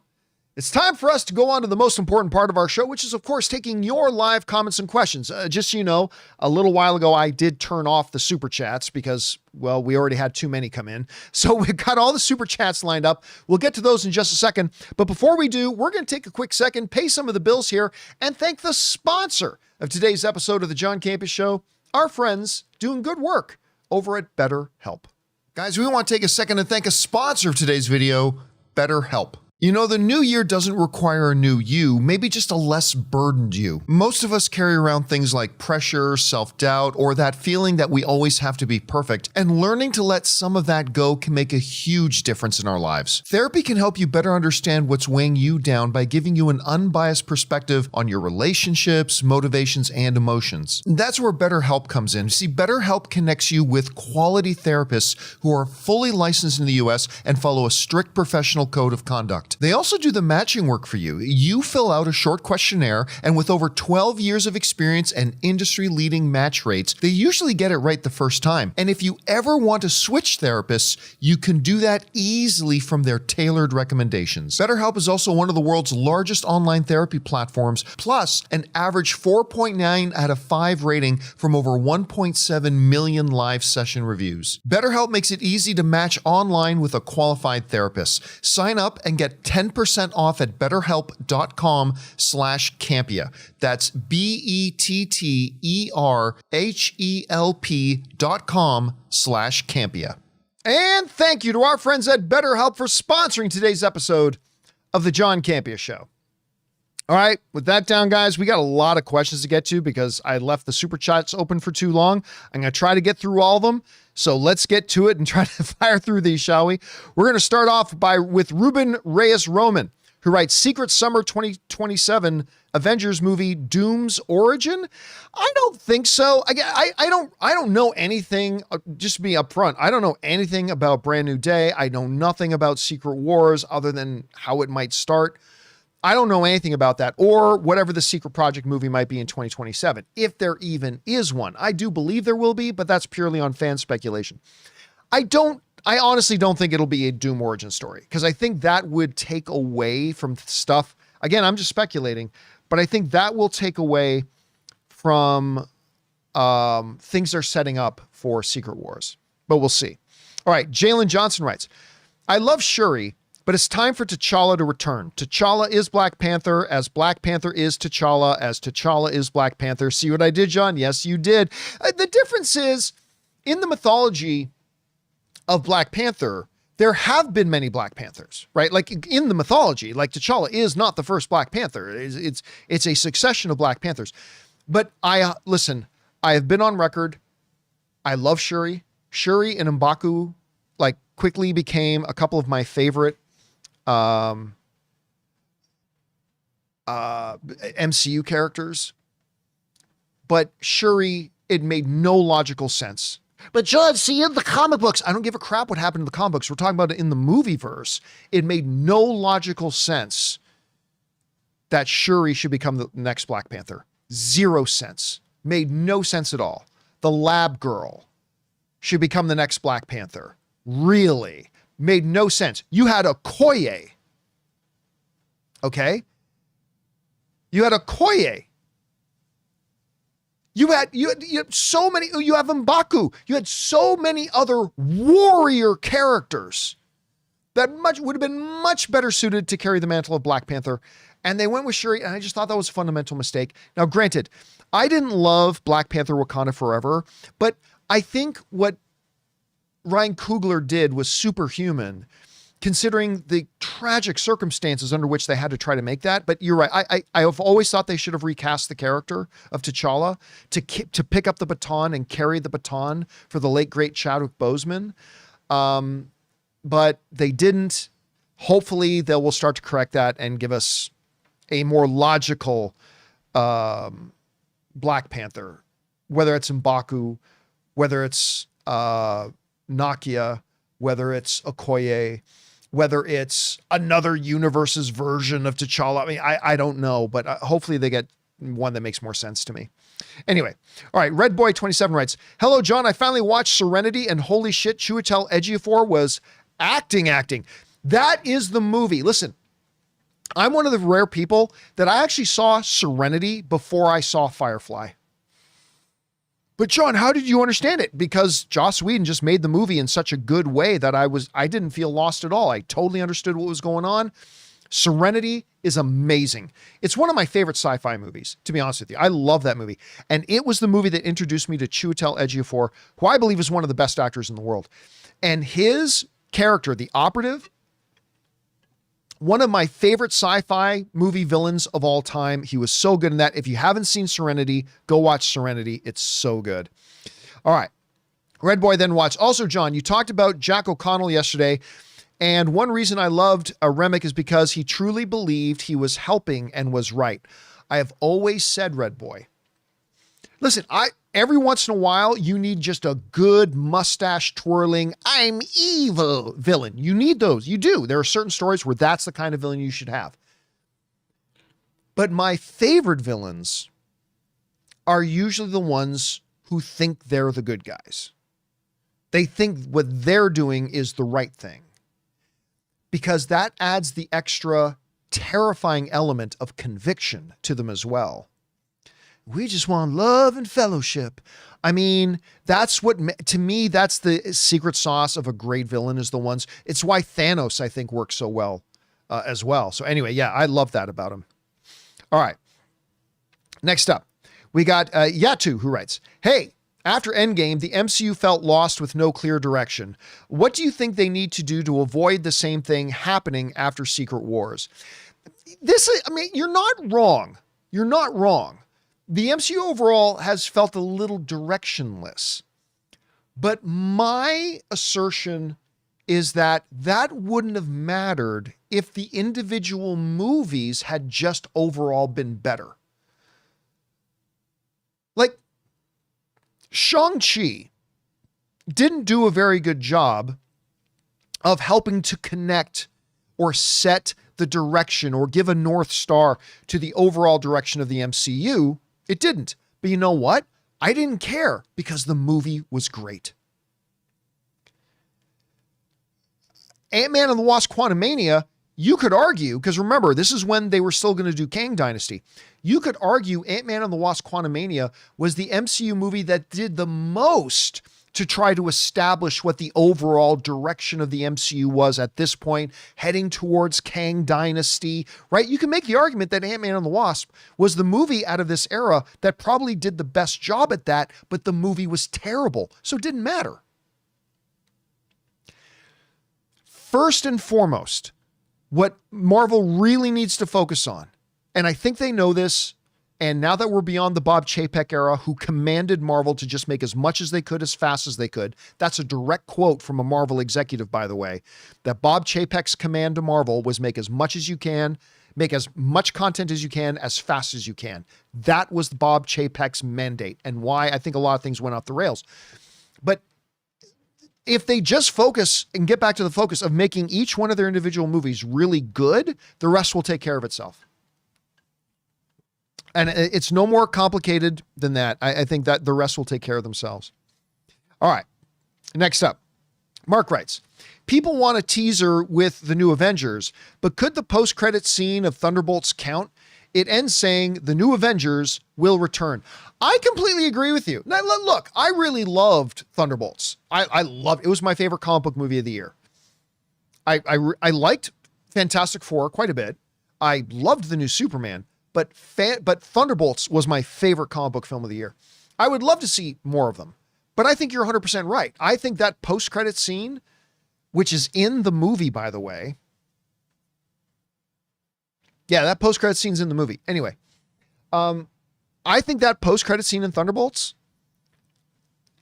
[SPEAKER 1] it's time for us to go on to the most important part of our show, which is, of course, taking your live comments and questions. Just so you know, a little while ago, I did turn off the super chats because, well, we already had too many come in. So we've got all the super chats lined up. We'll get to those in just a second. But before we do, we're going to take a quick second, pay some of the bills here, and thank the sponsor of today's episode of the John Campea Show, our friends doing good work over at BetterHelp. Guys, we want to take a second to thank a sponsor of today's video, BetterHelp. You know, the new year doesn't require a new you, maybe just a less burdened you. Most of us carry around things like pressure, self-doubt, or that feeling that we always have to be perfect, and learning to let some of that go can make a huge difference in our lives. Therapy can help you better understand what's weighing you down by giving you an unbiased perspective on your relationships, motivations, and emotions. That's where BetterHelp comes in. See, BetterHelp connects you with quality therapists who are fully licensed in the US and follow a strict professional code of conduct. They also do the matching work for you. You fill out a short questionnaire, and with over 12 years of experience and industry-leading match rates, they usually get it right the first time. And if you ever want to switch therapists, you can do that easily from their tailored recommendations. BetterHelp is also one of the world's largest online therapy platforms, plus an average 4.9 out of 5 rating from over 1.7 million live session reviews. BetterHelp makes it easy to match online with a qualified therapist. Sign up and get 10% off at betterhelp.com/Campea. That's BetterHelp.com/Campea. And thank you to our friends at BetterHelp for sponsoring today's episode of the John Campea Show. All right, with that down, guys, we got a lot of questions to get to because I left the super chats open for too long. I'm going to try to get through all of them. So let's get to it and try to fire through these, shall we? We're going to start off with Ruben Reyes Roman, who writes Secret Summer 2027 Avengers movie Doom's Origin. I don't think so. I don't know anything. Just to be upfront, I don't know anything about Brand New Day. I know nothing about Secret Wars other than how it might start. I don't know anything about that or whatever the secret project movie might be in 2027, if there even is one. I do believe there will be, but that's purely on fan speculation. I don't I honestly don't think it'll be a Doom origin story, because I think that would take away from stuff. Again, I'm just speculating, but I think that will take away from things they're setting up for Secret Wars, but we'll see. All right. Jalen Johnson writes, I love Shuri, but it's time for T'Challa to return. T'Challa is Black Panther, as Black Panther is T'Challa, as T'Challa is Black Panther. See what I did, John? Yes, you did. The difference is, in the mythology of Black Panther, there have been many Black Panthers, right? Like in the mythology, like T'Challa is not the first Black Panther. It's a succession of Black Panthers. But listen, I have been on record. I love Shuri. Shuri and M'Baku like quickly became a couple of my favorite MCU characters. But Shuri, it made no logical sense. But John, see, in the comic books, I don't give a crap what happened in the comic books. We're talking about it in the movie verse. It made no logical sense that Shuri should become the next Black Panther. 0 sense. Made no sense at all. The lab girl should become the next Black Panther. Really? Made no sense. You had Okoye. Okay? You had Okoye. You had so many, you have M'Baku. You had so many other warrior characters that would have been much better suited to carry the mantle of Black Panther. And they went with Shuri, and I just thought that was a fundamental mistake. Now, granted, I didn't love Black Panther Wakanda Forever, but I think what Ryan Coogler did was superhuman, considering the tragic circumstances under which they had to try to make that. But you're right. I have always thought they should have recast the character of T'Challa to pick up the baton and carry the baton for the late, great Chadwick Boseman. But they didn't. Hopefully they will start to correct that and give us a more logical Black Panther, whether it's M'Baku, whether it's Nakia, whether it's Okoye, whether it's another universe's version of T'Challa. I mean, I don't know, but hopefully they get one that makes more sense to me. Anyway, all right, Red Boy 27 writes, hello, John. I finally watched Serenity, and holy shit, Chiwetel Ejiofor was acting. That is the movie. Listen, I'm one of the rare people that I actually saw Serenity before I saw Firefly. But John, how did you understand it? Because Joss Whedon just made the movie in such a good way that I didn't feel lost at all. I totally understood what was going on. Serenity is amazing. It's one of my favorite sci-fi movies, to be honest with you. I love that movie. And it was the movie that introduced me to Chiwetel Ejiofor, who I believe is one of the best actors in the world. And his character, the operative, one of my favorite sci-fi movie villains of all time. He was so good in that. If you haven't seen Serenity, go watch Serenity. It's so good. All right. Red Boy then watched. Also, John, you talked about Jack O'Connell yesterday. And one reason I loved Remick is because he truly believed he was helping and was right. I have always said, Red Boy, listen, every once in a while, you need just a good mustache twirling, I'm evil villain. You need those. You do. There are certain stories where that's the kind of villain you should have. But my favorite villains are usually the ones who think they're the good guys. They think what they're doing is the right thing, because that adds the extra terrifying element of conviction to them as well. We just want love and fellowship. I mean, that's what, to me, that's the secret sauce of a great villain, is the ones. It's why Thanos, I think, works so well as well. So anyway, yeah, I love that about him. All right. Next up, we got Yatu, who writes, hey, after Endgame, the MCU felt lost with no clear direction. What do you think they need to do to avoid the same thing happening after Secret Wars? You're not wrong. You're not wrong. The MCU overall has felt a little directionless, but my assertion is that wouldn't have mattered if the individual movies had just overall been better. Like, Shang-Chi didn't do a very good job of helping to connect or set the direction or give a North Star to the overall direction of the MCU. It didn't. But you know what? I didn't care, because the movie was great. Ant-Man and the Wasp: Quantumania, you could argue, because remember, this is when they were still going to do Kang Dynasty. You could argue Ant-Man and the Wasp: Quantumania was the MCU movie that did the most to try to establish what the overall direction of the MCU was at this point, heading towards Kang Dynasty, right? You can make the argument that Ant-Man and the Wasp was the movie out of this era that probably did the best job at that, but the movie was terrible, so it didn't matter. First and foremost, what Marvel really needs to focus on, and I think they know this, and now that we're beyond the Bob Chapek era, who commanded Marvel to just make as much as they could as fast as they could. That's a direct quote from a Marvel executive, by the way, that Bob Chapek's command to Marvel was make as much as you can, make as much content as you can, as fast as you can. That was Bob Chapek's mandate, and why I think a lot of things went off the rails. But if they just focus and get back to the focus of making each one of their individual movies really good, the rest will take care of itself. And it's no more complicated than that. I think that the rest will take care of themselves. All right. Next up, Mark writes, people want a teaser with the new Avengers, but could the post-credit scene of Thunderbolts count? It ends saying the new Avengers will return. I completely agree with you. Now, look, I really loved Thunderbolts. I loved it. Was my favorite comic book movie of the year. I liked Fantastic Four quite a bit. I loved the new Superman. But Thunderbolts was my favorite comic book film of the year. I would love to see more of them, but I think you're 100% right. I think that post-credit scene, which is in the movie, by the way. Yeah, that post-credit scene's in the movie. Anyway, I think that post-credit scene in Thunderbolts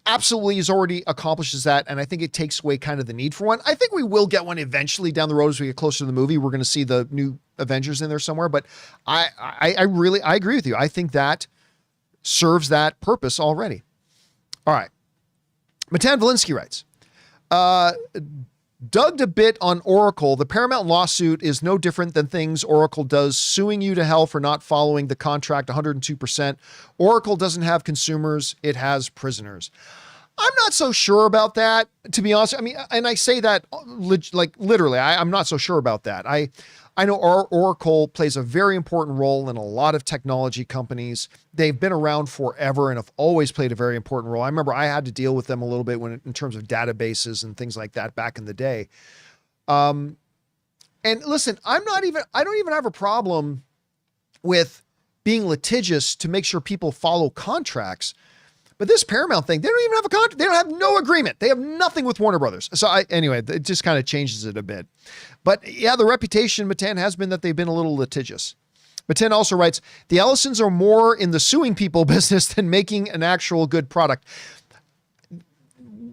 [SPEAKER 1] absolutely already accomplishes that, and I think it takes away kind of the need for one. I think we will get one eventually down the road as we get closer to the movie. We're going to see the new Avengers in there somewhere, but I agree with you. I think that serves that purpose already. All right. Matan Valinsky writes, dug a bit on Oracle. The Paramount lawsuit is no different than things Oracle does, suing you to hell for not following the contract 102%. Oracle doesn't have consumers. It has prisoners. I'm not so sure about that, to be honest. I mean, and I say that like literally, I'm not so sure about that. I know Oracle plays a very important role in a lot of technology companies. They've been around forever and have always played a very important role. I remember I had to deal with them a little bit in terms of databases and things like that back in the day. And listen, I don't even have a problem with being litigious to make sure people follow contracts. But this Paramount thing, they don't even have a contract. They don't have no agreement. They have nothing with Warner Brothers. So anyway, it just kind of changes it a bit. But yeah, the reputation, Matan, has been that they've been a little litigious. Matan also writes, the Ellisons are more in the suing people business than making an actual good product.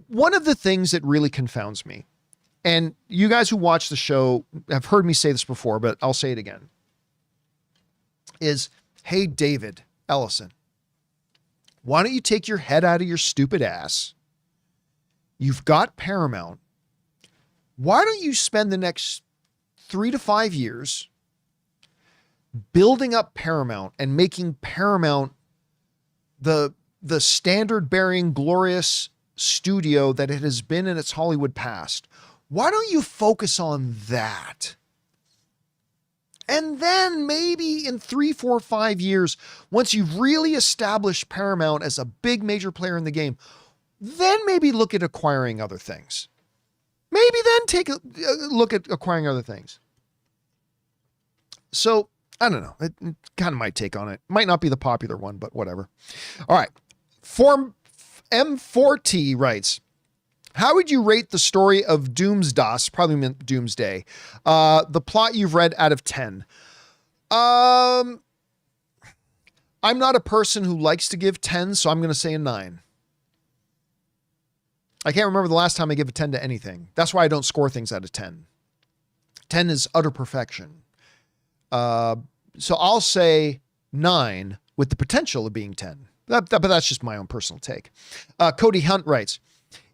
[SPEAKER 1] One of the things that really confounds me, and you guys who watch the show have heard me say this before, but I'll say it again, is, hey, David Ellison, why don't you take your head out of your stupid ass? You've got Paramount. Why don't you spend the next 3 to 5 years building up Paramount and making Paramount the standard-bearing, glorious studio that it has been in its Hollywood past? Why don't you focus on that? And then maybe in 3, 4, 5 years, once you've really established Paramount as a big major player in the game, then maybe look at acquiring other things. Maybe then take a look at acquiring other things. So, I don't know. It kind of my take on it. Might not be the popular one, but whatever. All right. Form M4T writes, how would you rate the story of Doomsday? Probably meant Doomsday. The plot you've read out of 10. I'm not a person who likes to give 10, so I'm going to say a 9. I can't remember the last time I gave a 10 to anything. That's why I don't score things out of 10. 10 is utter perfection. So I'll say 9 with the potential of being 10. But that's just my own personal take. Cody Hunt writes,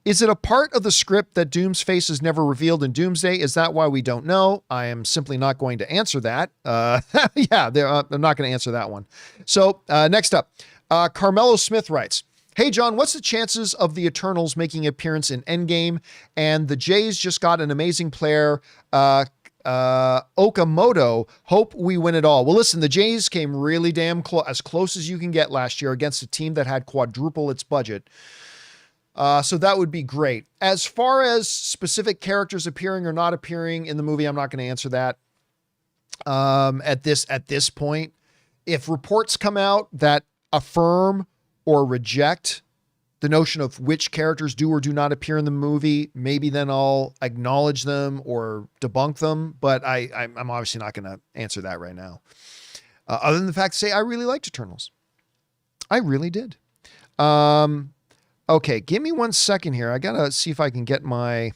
[SPEAKER 1] is it a part of the script that Doom's face is never revealed in Doomsday? Is that why we don't know? I am simply not going to answer that. Yeah, I'm not going to answer that one. So next up, Carmelo Smith writes, Hey, John, what's the chances of the Eternals making an appearance in Endgame? And the Jays just got an amazing player, Okamoto. Hope we win it all. Well, listen, the Jays came really damn close, as close as you can get last year against a team that had quadruple its budget. So that would be great. As far as specific characters appearing or not appearing in the movie, I'm not going to answer that at this point. If reports come out that affirm or reject the notion of which characters do or do not appear in the movie, maybe then I'll acknowledge them or debunk them. But I'm obviously not going to answer that right now. Other than the fact to say, I really liked Eternals. I really did. Okay, give me 1 second here. I got to see if I can get my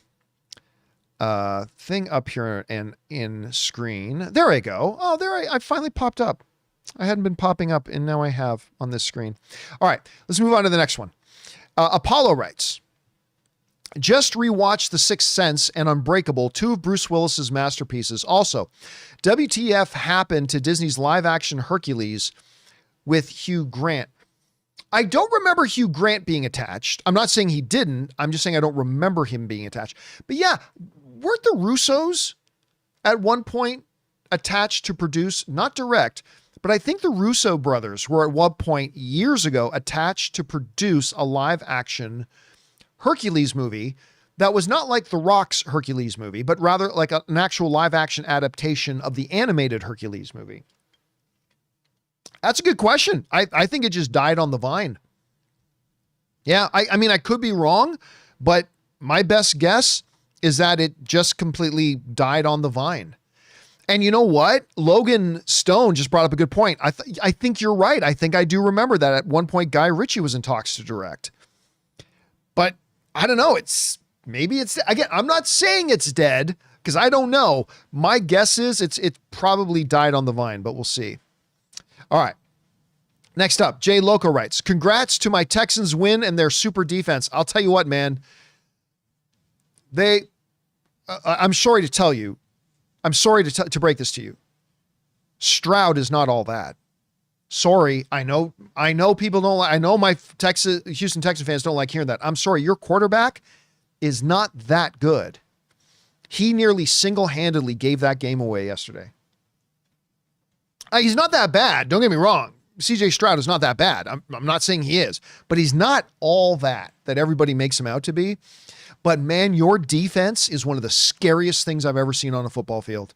[SPEAKER 1] thing up here and in screen. There I go. Oh, I finally popped up. I hadn't been popping up, and now I have on this screen. All right, let's move on to the next one. Apollo writes, just rewatched The Sixth Sense and Unbreakable, 2 of Bruce Willis's masterpieces. Also, WTF happened to Disney's live-action Hercules with Hugh Grant? I don't remember Hugh Grant being attached. I'm not saying he didn't. I'm just saying I don't remember him being attached. But yeah, weren't the Russos at one point attached to produce, not direct, but I think the Russo brothers were at one point years ago attached to produce a live action Hercules movie that was not like The Rock's Hercules movie, but rather like an actual live action adaptation of the animated Hercules movie. That's a good question. I think it just died on the vine. Yeah, I mean, I could be wrong, but my best guess is that it just completely died on the vine. And you know what? Logan Stone just brought up a good point. I think you're right. I think I do remember that at one point Guy Ritchie was in talks to direct. But I don't know. Again, I'm not saying it's dead because I don't know. My guess is it probably died on the vine, but we'll see. All right. Next up, Jay Loco writes, congrats to my Texans win and their super defense. I'll tell you what, man. I'm sorry to tell you. I'm sorry to break this to you. Stroud is not all that. Sorry. I know people don't like, I know my Houston Texan fans don't like hearing that. I'm sorry. Your quarterback is not that good. He nearly single-handedly gave that game away yesterday. He's not that bad. Don't get me wrong. CJ Stroud is not that bad. I'm not saying he is, but he's not all that everybody makes him out to be. But man, your defense is one of the scariest things I've ever seen on a football field.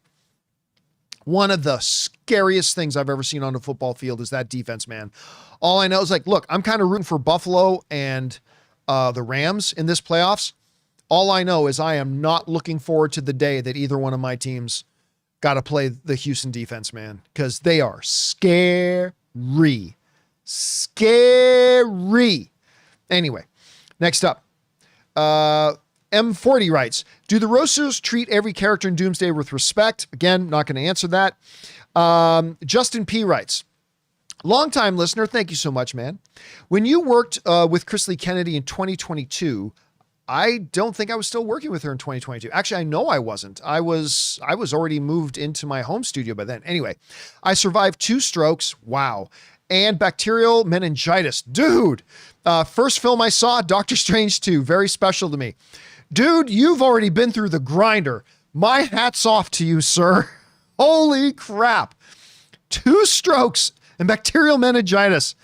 [SPEAKER 1] One of the scariest things I've ever seen on a football field is that defense, man. All I know is look, I'm kind of rooting for Buffalo and the Rams in this playoffs. All I know is I am not looking forward to the day that either one of my teams got to play the Houston defense, man, because they are scary. Scary. Anyway, next up. M40 writes, do the Roasters treat every character in Doomsday with respect? Again, not going to answer that. Justin P writes, longtime listener. Thank you so much, man. When you worked with Chris Lee Kennedy in 2022, I don't think I was still working with her in 2022. Actually, I know I wasn't. I was already moved into my home studio by then. Anyway, I survived 2 strokes. Wow. And bacterial meningitis. Dude, first film I saw, Doctor Strange 2, very special to me. Dude, you've already been through the grinder. My hat's off to you, sir. Holy crap. 2 strokes and bacterial meningitis,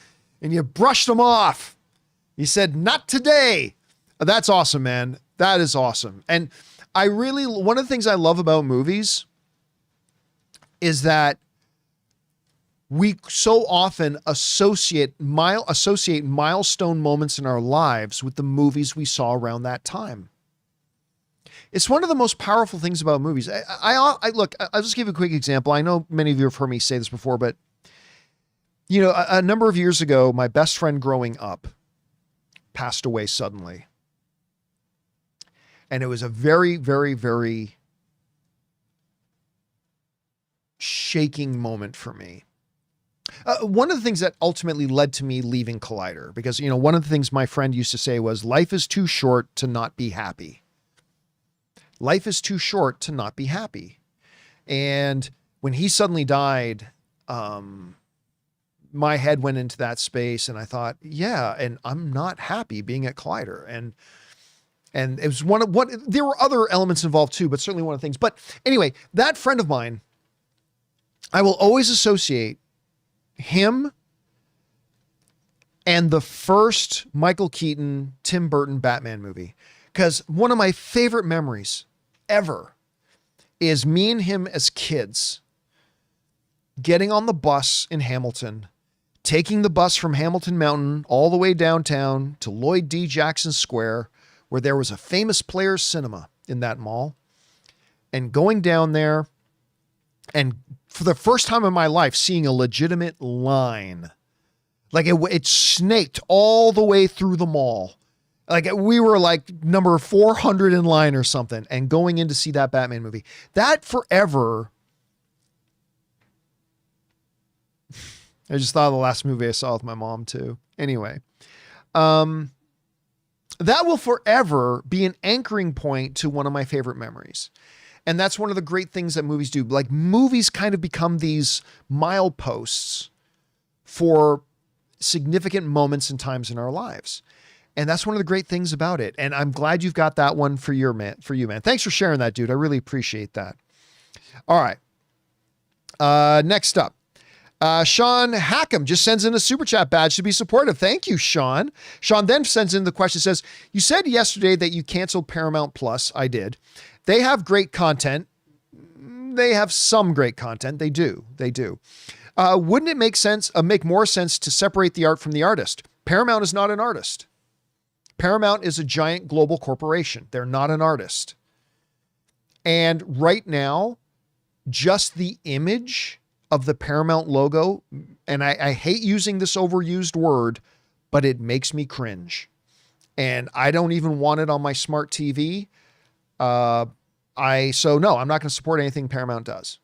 [SPEAKER 1] and you brushed them off. You said, not today. That's awesome, man. That is awesome. And one of the things I love about movies is that we so often associate milestone moments in our lives with the movies we saw around that time. It's one of the most powerful things about movies. Look, I'll just give a quick example. I know many of you have heard me say this before, but a number of years ago, my best friend growing up passed away suddenly. And it was a very, very, very shaking moment for me. One of the things that ultimately led to me leaving Collider, because, one of the things my friend used to say was, life is too short to not be happy. Life is too short to not be happy. And when he suddenly died, my head went into that space and I thought, yeah, and I'm not happy being at Collider. And it was there were other elements involved too, but certainly one of the things. But anyway, that friend of mine, I will always associate him and the first Michael Keaton, Tim Burton Batman movie. Because one of my favorite memories ever is me and him as kids getting on the bus in Hamilton, taking the bus from Hamilton Mountain all the way downtown to Lloyd D. Jackson Square, where there was a famous Players Cinema in that mall, and going down there and for the first time in my life, seeing a legitimate line. Like it snaked all the way through the mall. Like we were like number 400 in line or something, and going in to see that Batman movie. That forever. I just thought of the last movie I saw with my mom too. Anyway, that will forever be an anchoring point to one of my favorite memories. And that's one of the great things that movies do. Like movies kind of become these mileposts for significant moments and times in our lives. And that's one of the great things about it. And I'm glad you've got that one for you, man. Thanks for sharing that, dude. I really appreciate that. All right. Next up. Sean Hackham just sends in a super chat badge to be supportive. Thank you, Sean. Sean then sends in the question, says, you said yesterday that you canceled Paramount Plus. I did. They have great content. They have some great content. They do. Wouldn't it make more sense to separate the art from the artist? Paramount is not an artist. Paramount is a giant global corporation. They're not an artist. And right now, just the image of the Paramount logo, and I hate using this overused word, but it makes me cringe. And I don't even want it on my smart TV. So no, I'm not going to support anything Paramount does.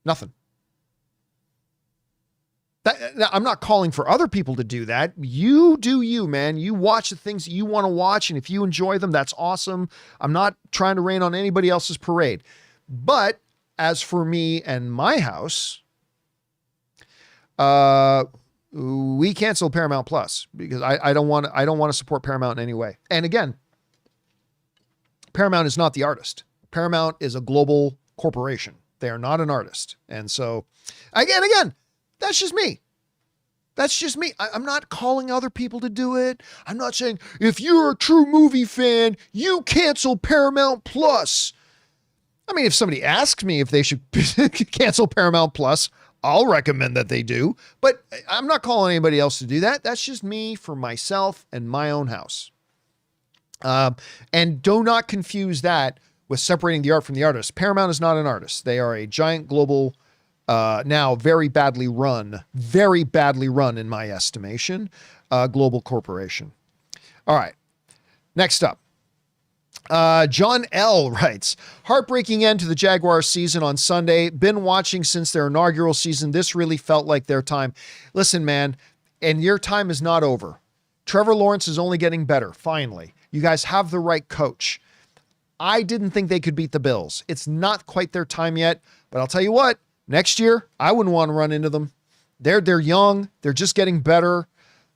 [SPEAKER 1] Nothing. I'm not calling for other people to do that. You do you, man. You watch the things that you want to watch, and if you enjoy them, that's awesome. I'm not trying to rain on anybody else's parade. But as for me and my house, we canceled Paramount Plus because I don't want to support Paramount in any way. And again, Paramount is not the artist. Paramount is a global corporation. They are not an artist. And so again, that's just me. I'm not calling other people to do it. I'm not saying if you're a true movie fan, you cancel Paramount Plus. I mean, if somebody asks me if they should cancel Paramount Plus, I'll recommend that they do, but I'm not calling anybody else to do that. That's just me for myself and my own house. And do not confuse that with separating the art from the artist. Paramount is not an artist. They are a giant global, now very badly run in my estimation, global corporation. All right. Next up. John L. writes, heartbreaking end to the Jaguars season on Sunday. Been watching since their inaugural season. This really felt like their time. Listen, man, and your time is not over. Trevor Lawrence is only getting better. Finally, you guys have the right coach. I didn't think they could beat the Bills. It's not quite their time yet, but I'll tell you what, next year, I wouldn't want to run into them. They're young. They're just getting better.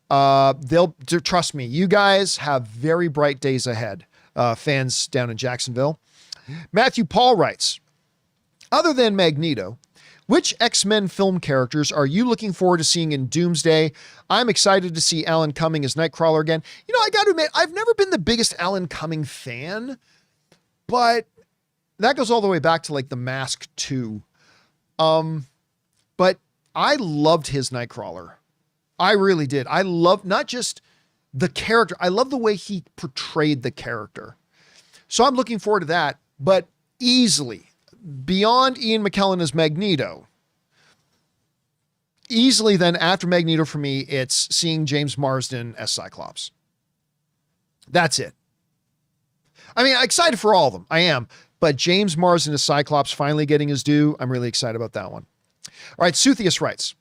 [SPEAKER 1] Trust me, you guys have very bright days ahead. Fans down in Jacksonville. Matthew Paul writes, other than Magneto, which X-Men film characters are you looking forward to seeing in Doomsday? I'm excited to see Alan Cumming as Nightcrawler again. You know, I got to admit, I've never been the biggest Alan Cumming fan, but that goes all the way back to like The Mask 2. But I loved his Nightcrawler. I really did. I loved not just the character. I love the way he portrayed the character. So I'm looking forward to that, but easily beyond Ian McKellen as Magneto, easily then after Magneto for me, it's seeing James Marsden as Cyclops. That's it. I mean, I'm excited for all of them. I am, but James Marsden as Cyclops finally getting his due. I'm really excited about that one. All right. Suthius writes,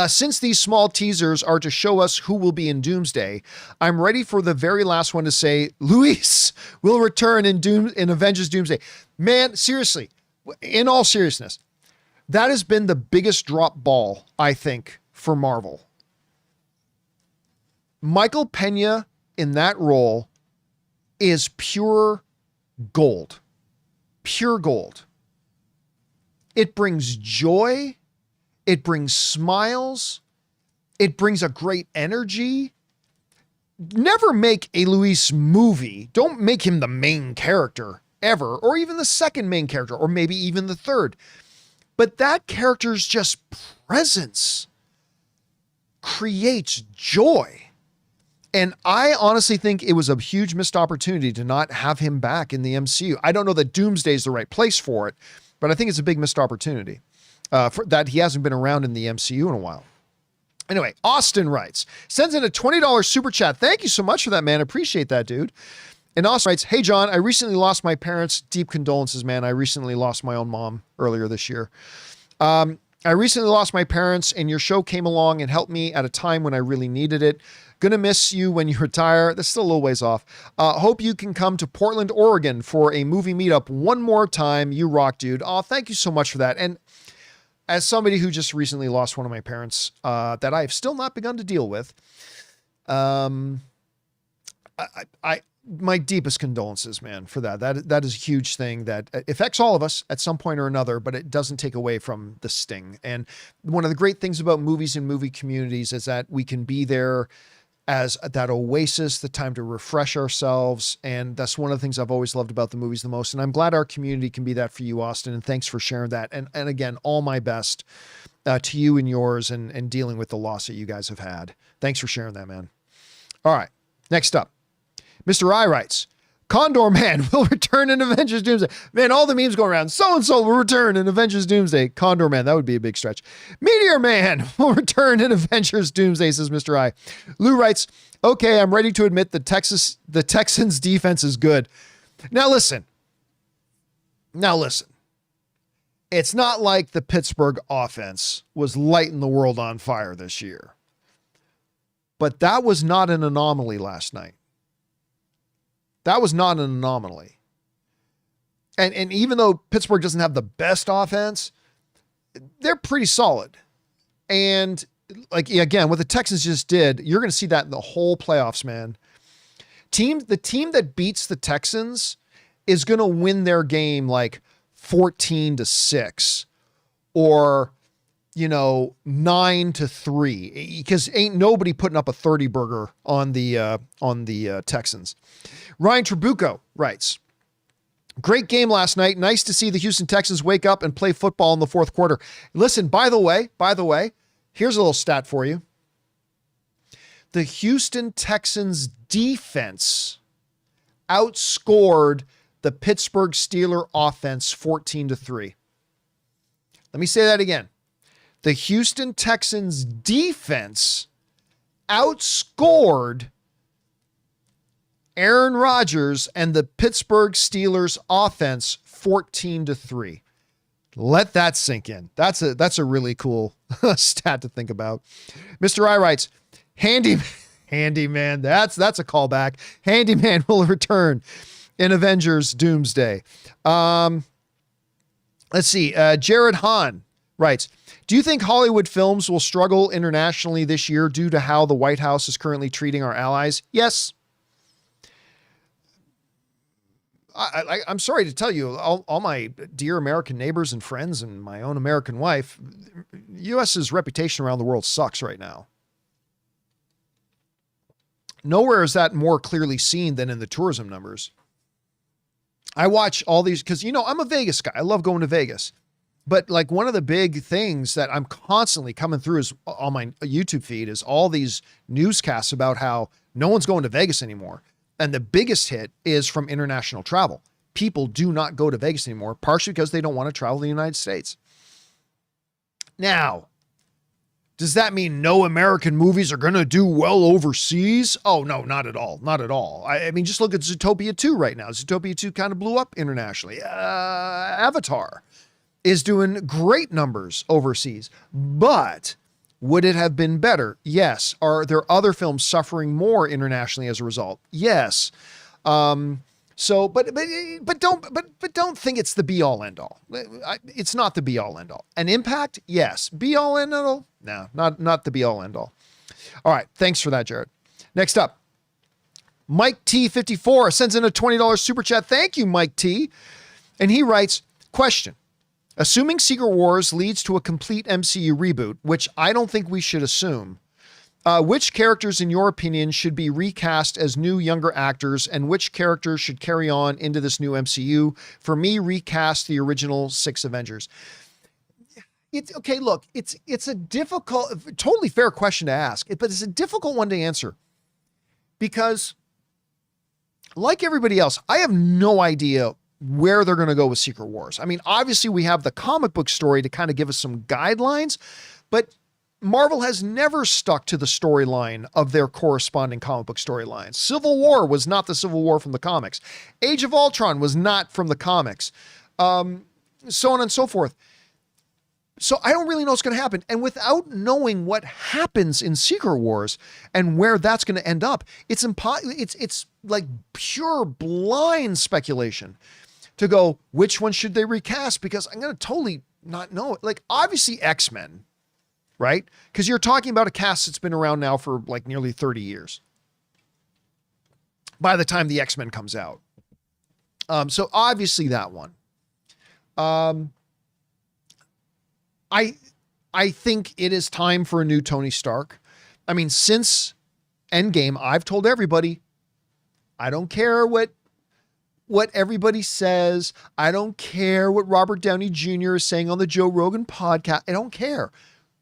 [SPEAKER 1] since these small teasers are to show us who will be in Doomsday, I'm ready for the very last one to say, Luis will return in Avengers Doomsday. Man, seriously, in all seriousness, that has been the biggest drop ball, I think, for Marvel. Michael Pena in that role is pure gold. Pure gold. It brings joy. It brings smiles. It brings a great energy. Never make a Luis movie. Don't make him the main character ever, or even the second main character, or maybe even the third. But that character's just presence creates joy. And I honestly think it was a huge missed opportunity to not have him back in the MCU. I don't know that Doomsday is the right place for it, but I think it's a big missed opportunity for that he hasn't been around in the MCU in a while. Anyway, Austin writes, sends in a $20 super chat. Thank you so much for that, man. Appreciate that, dude. And Austin writes, hey, John, I recently lost my parents. Deep condolences, man. I recently lost my own mom earlier this year. I recently lost my parents, and your show came along and helped me at a time when I really needed it. Gonna miss you when you retire. That's still a little ways off. Hope you can come to Portland, Oregon for a movie meetup one more time. You rock, dude. Oh, thank you so much for that. And as somebody who just recently lost one of my parents that I've still not begun to deal with, my deepest condolences, man, for that. That is a huge thing that affects all of us at some point or another, but it doesn't take away from the sting. And one of the great things about movies and movie communities is that we can be there as that oasis, the time to refresh ourselves. And that's one of the things I've always loved about the movies the most. And I'm glad our community can be that for you, Austin. And thanks for sharing that. And again, all my best to you and yours and dealing with the loss that you guys have had. Thanks for sharing that, man. All right. Next up, Mr. I writes, Condor Man will return in Avengers Doomsday. Man, all the memes going around. So-and-so will return in Avengers Doomsday. Condor Man, that would be a big stretch. Meteor Man will return in Avengers Doomsday, says Mr. I. Lou writes, okay, I'm ready to admit the Texans defense is good. Now listen. It's not like the Pittsburgh offense was lighting the world on fire this year. But that was not an anomaly last night. That was not an anomaly. And even though Pittsburgh doesn't have the best offense, they're pretty solid. And like, again, what the Texans just did, you're going to see that in the whole playoffs, man. The team that beats the Texans is going to win their game like 14-6 or, 9-3, because ain't nobody putting up a 30 burger on the Texans. Ryan Trabucco writes, great game last night. Nice to see the Houston Texans wake up and play football in the fourth quarter. Listen, by the way, here's a little stat for you. The Houston Texans defense outscored the Pittsburgh Steelers offense 14-3. Let me say that again. The Houston Texans defense outscored Aaron Rodgers and the Pittsburgh Steelers offense 14-3. Let that sink in. That's a really cool stat to think about. Mr. I writes, Handyman, that's a callback. Handyman will return in Avengers Doomsday. Let's see. Jared Hahn writes, do you think Hollywood films will struggle internationally this year due to how the White House is currently treating our allies? Yes. I'm sorry to tell you, all my dear American neighbors and friends and my own American wife, U.S.'s reputation around the world sucks right now. Nowhere is that more clearly seen than in the tourism numbers. I watch all these because, I'm a Vegas guy. I love going to Vegas. But like one of the big things that I'm constantly coming through is on my YouTube feed is all these newscasts about how no one's going to Vegas anymore. And the biggest hit is from international travel. People do not go to Vegas anymore, partially because they don't want to travel to the United States. Now, does that mean no American movies are going to do well overseas? Oh, no, not at all. Not at all. I mean, just look at Zootopia 2 right now. Zootopia 2 kind of blew up internationally. Avatar is doing great numbers overseas, but would it have been better? Yes. Are there other films suffering more internationally as a result? Yes. So, but don't think it's the be all end all. It's not the be all end all. An impact, yes. Be all end all, no, not the be all end all. All right, thanks for that, Jared. Next up, Mike T54 sends in a $20 super chat. Thank you, Mike T. And he writes, question. Assuming Secret Wars leads to a complete MCU reboot, which I don't think we should assume, which characters, in your opinion, should be recast as new, younger actors, and which characters should carry on into this new MCU? For me, recast the original 6 Avengers. It's okay. Look, it's a difficult, totally fair question to ask, but it's a difficult one to answer because, like everybody else, I have no idea where they're going to go with Secret Wars. I mean, obviously we have the comic book story to kind of give us some guidelines, but Marvel has never stuck to the storyline of their corresponding comic book storylines. Civil War was not the Civil War from the comics. Age of Ultron was not from the comics. So on and so forth. So I don't really know what's going to happen. And without knowing what happens in Secret Wars and where that's going to end up, it's like pure blind speculation to go, which one should they recast? Because I'm going to totally not know it. Like, obviously X-Men, right? Because you're talking about a cast that's been around now for like nearly 30 years by the time the X-Men comes out. So obviously that one. I think it is time for a new Tony Stark. I mean, since Endgame, I've told everybody, I don't care what everybody says. I don't care what Robert Downey Jr. is saying on the Joe Rogan podcast. I don't care.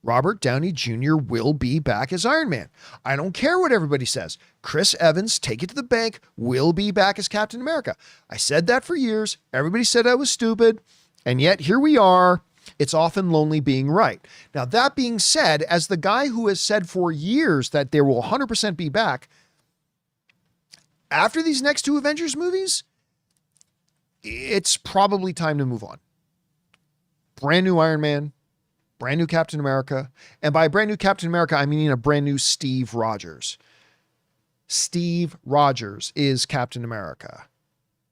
[SPEAKER 1] Robert Downey Jr. will be back as Iron Man. I don't care what everybody says. Chris Evans, take it to the bank, will be back as Captain America. I said that for years. Everybody said I was stupid. And yet here we are. It's often lonely being right. Now, that being said, as the guy who has said for years that there will 100% be back, after these next 2 Avengers movies, it's probably time to move on. Brand new Iron Man, brand new Captain America. And by brand new Captain America, I mean a brand new Steve Rogers. Steve Rogers is Captain America.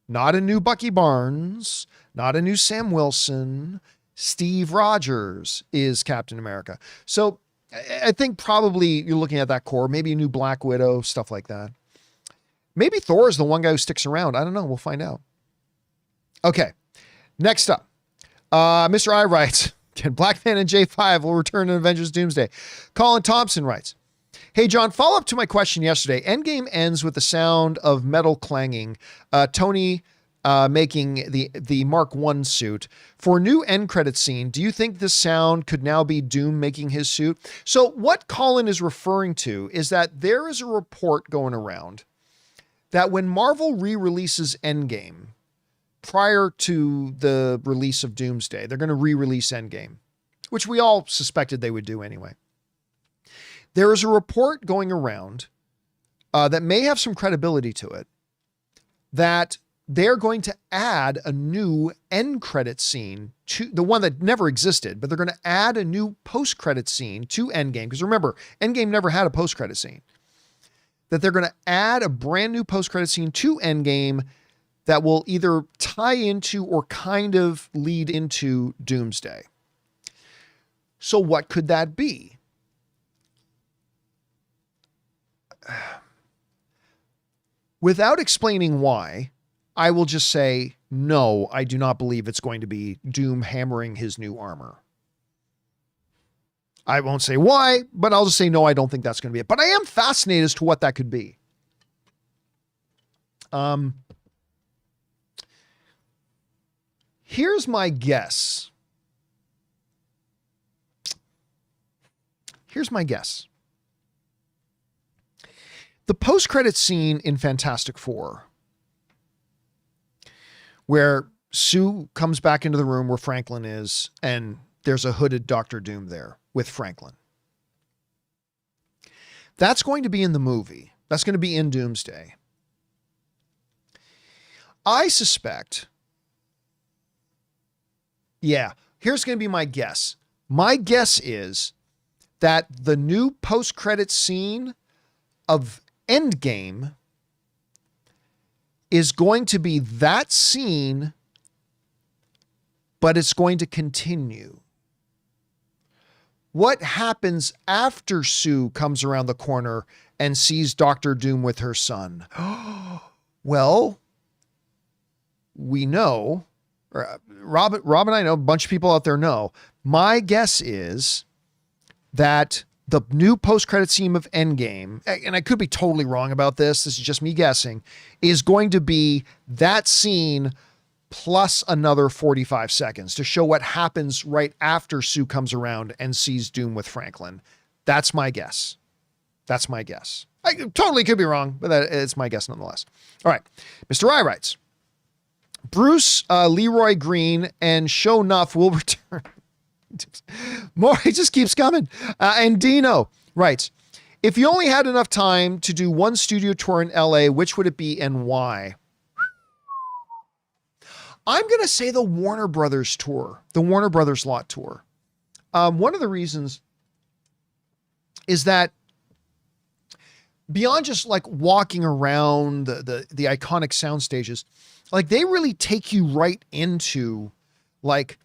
[SPEAKER 1] Not a new Bucky Barnes, not a new Sam Wilson. Steve Rogers is Captain America. So I think probably you're looking at that core, maybe a new Black Widow, stuff like that. Maybe Thor is the one guy who sticks around. I don't know. We'll find out. Okay. Next up, Mr. I writes, Black Man and J5 will return in Avengers Doomsday. Colin Thompson writes, hey, John, follow up to my question yesterday. Endgame ends with the sound of metal clanging. Tony making the Mark I suit. For a new end credit scene, do you think this sound could now be Doom making his suit? So what Colin is referring to is that there is a report going around that when Marvel re-releases Endgame prior to the release of Doomsday, they're going to re-release Endgame, which we all suspected they would do anyway. There is a report going around that may have some credibility to it that they're going to add a new end credit scene to the one that never existed, but they're going to add a new post-credit scene to Endgame. Because remember, Endgame never had a post-credit scene. That they're going to add a brand new post-credit scene to Endgame that will either tie into or kind of lead into Doomsday. So what could that be? Without explaining why, I will just say, no, I do not believe it's going to be Doom hammering his new armor. I won't say why, but I'll just say, no, I don't think that's going to be it. But I am fascinated as to what that could be. Here's my guess. The post-credit scene in Fantastic Four, where Sue comes back into the room where Franklin is, and there's a hooded Dr. Doom there with Franklin. That's going to be in the movie. That's going to be in Doomsday. I suspect, here's going to be my guess. My guess is that the new post-credit scene of Endgame is going to be that scene, but it's going to continue. What happens after Sue comes around the corner and sees Doctor Doom with her son? Well, we know, Rob and I know, a bunch of people out there know. My guess is that the new post-credit scene of Endgame, and I could be totally wrong about this, this is just me guessing, is going to be that scene plus another 45 seconds to show what happens right after Sue comes around and sees Doom with Franklin. That's my guess. That's my guess. I totally could be wrong, but it's my guess nonetheless. All right. Mr. I writes, Bruce, Leroy Green, and Show Nuff will return. More, it just keeps coming. And Dino writes, if you only had enough time to do one studio tour in LA, which would it be and why? I'm going to say the Warner Brothers tour, the Warner Brothers lot tour. One of the reasons is that beyond just like walking around the iconic sound stages, like they really take you right into like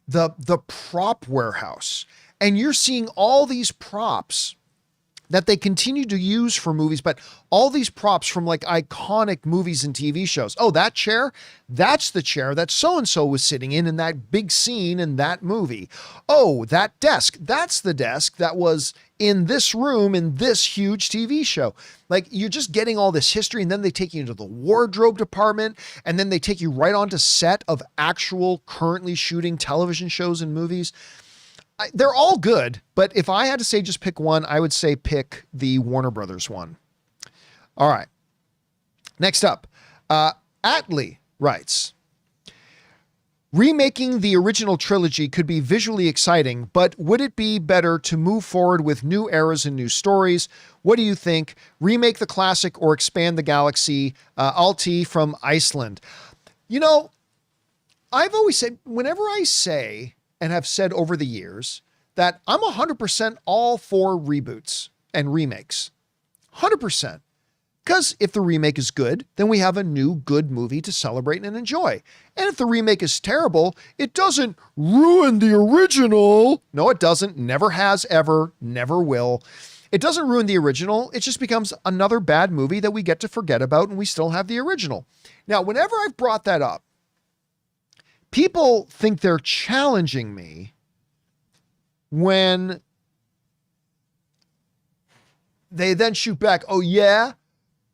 [SPEAKER 1] the prop warehouse, and you're seeing all these props that they continue to use for movies, but all these props from like iconic movies and TV shows. Oh, that chair, that's the chair that so-and-so was sitting in that big scene in that movie. Oh, that desk, that's the desk that was in this room in this huge TV show. Like you're just getting all this history, and then they take you into the wardrobe department, and then they take you right onto set of actual currently shooting television shows and movies. They're all good, but if I had to say just pick one, I would say pick the Warner Brothers one. All right. Next up, Atlee writes, remaking the original trilogy could be visually exciting, but would it be better to move forward with new eras and new stories? What do you think? Remake the classic or expand the galaxy? Alti from Iceland. You know, I've always said, whenever I say and have said over the years that I'm 100% all for reboots and remakes. 100%. Because if the remake is good, then we have a new good movie to celebrate and enjoy. And if the remake is terrible, it doesn't ruin the original. No, it doesn't. Never has ever. Never will. It doesn't ruin the original. It just becomes another bad movie that we get to forget about, and we still have the original. Now, whenever I've brought that up, people think they're challenging me when they then shoot back, oh yeah?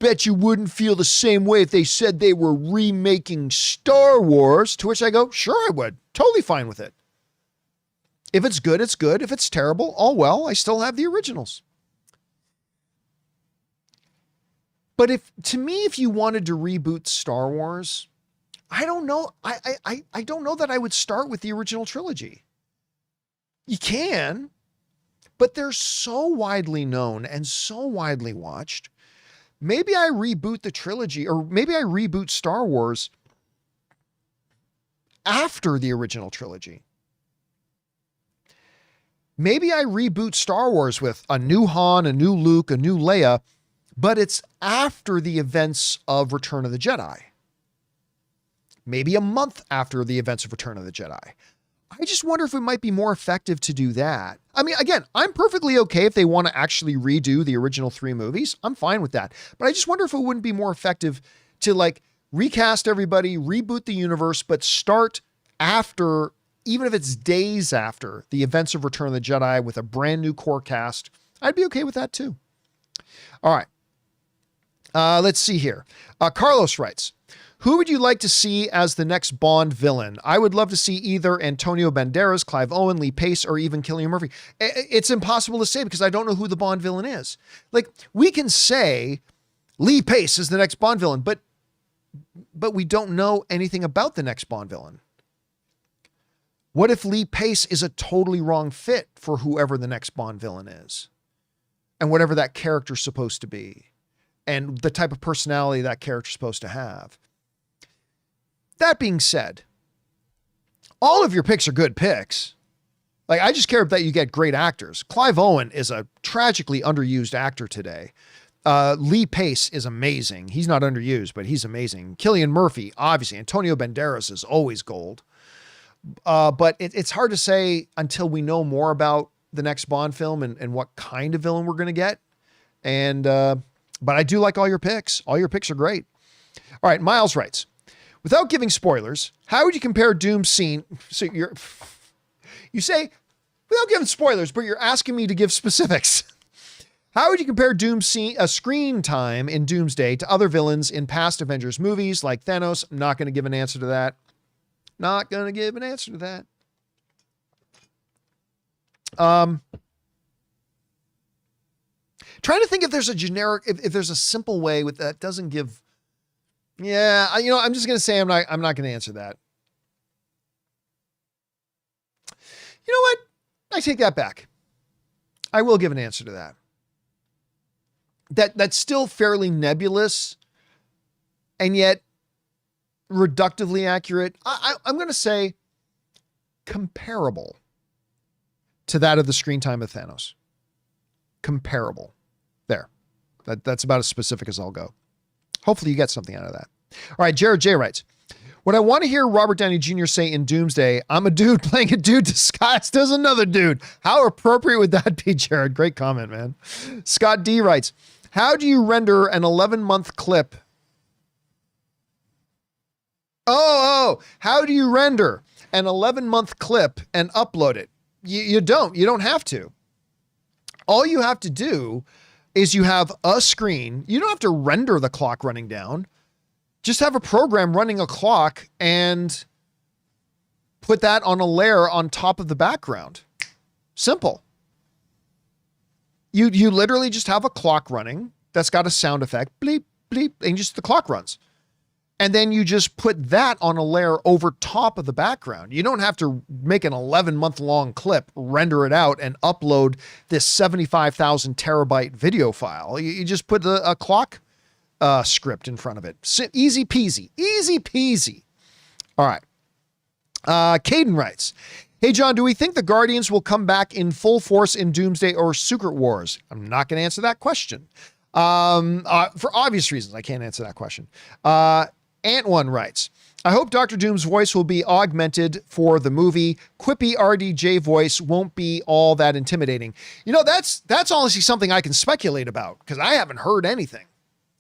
[SPEAKER 1] Bet you wouldn't feel the same way if they said they were remaking Star Wars. To which I go, sure I would. Totally fine with it. If it's good, it's good. If it's terrible, oh well, I still have the originals. But if you wanted to reboot Star Wars, I don't know. I don't know that I would start with the original trilogy. You can, but they're so widely known and so widely watched. Maybe I reboot the trilogy, or maybe I reboot Star Wars after the original trilogy. Maybe I reboot Star Wars with a new Han, a new Luke, a new Leia, but it's after the events of Return of the Jedi. Maybe a month after the events of Return of the Jedi. I just wonder if it might be more effective to do that. I mean, again, I'm perfectly okay if they want to actually redo the original 3 movies. I'm fine with that. But I just wonder if it wouldn't be more effective to like recast everybody, reboot the universe, but start after, even if it's days after the events of Return of the Jedi with a brand new core cast. I'd be okay with that too. All right. Let's see here. Carlos writes, who would you like to see as the next Bond villain? I would love to see either Antonio Banderas, Clive Owen, Lee Pace, or even Cillian Murphy. It's impossible to say because I don't know who the Bond villain is. Like, we can say Lee Pace is the next Bond villain, but we don't know anything about the next Bond villain. What if Lee Pace is a totally wrong fit for whoever the next Bond villain is? And whatever that character's supposed to be. And the type of personality that character's supposed to have. That being said, all of your picks are good picks. Like, I just care that you get great actors. Clive Owen is a tragically underused actor today. Lee Pace is amazing. He's not underused, but he's amazing. Cillian Murphy, obviously. Antonio Banderas is always gold. But it's hard to say until we know more about the next Bond film and what kind of villain we're going to get. And, but I do like all your picks. All your picks are great. All right. Miles writes, without giving spoilers, how would you compare Doom's scene? So you say, without giving spoilers, but you're asking me to give specifics. How would you compare Doom's screen time in Doomsday to other villains in past Avengers movies like Thanos? I'm not going to give an answer to that. Not going to give an answer to that. Trying to think if there's a generic, if there's a simple way with that doesn't give. Yeah, I'm just going to say I'm not going to answer that. You know what? I take that back. I will give an answer to that. That's still fairly nebulous and yet reductively accurate. I'm going to say comparable to that of the screen time of Thanos. Comparable. There. That's about as specific as I'll go. Hopefully you get something out of that. All right. Jared J writes, what I want to hear Robert Downey Jr. say in Doomsday, I'm a dude playing a dude disguised as another dude. How appropriate would that be, Jared? Great comment, man. Scott D writes, how do you render an 11-month clip? How do you render an 11-month clip and upload it? You don't have to. All you have to do is you have a screen. You don't have to render the clock running down. Just have a program running a clock and put that on a layer on top of the background. Simple. You literally just have a clock running that's got a sound effect, bleep, bleep, and just the clock runs. And then you just put that on a layer over top of the background. You don't have to make an 11-month long clip, render it out, and upload this 75,000 terabyte video file. You just put a clock script in front of it. Easy peasy. Easy peasy. All right. Caden writes, hey, John, do we think the Guardians will come back in full force in Doomsday or Secret Wars? I'm not going to answer that question. For obvious reasons, I can't answer that question. Ant1 writes, I hope Dr. Doom's voice will be augmented for the movie. Quippy RDJ voice won't be all that intimidating. That's honestly something I can speculate about because I haven't heard anything.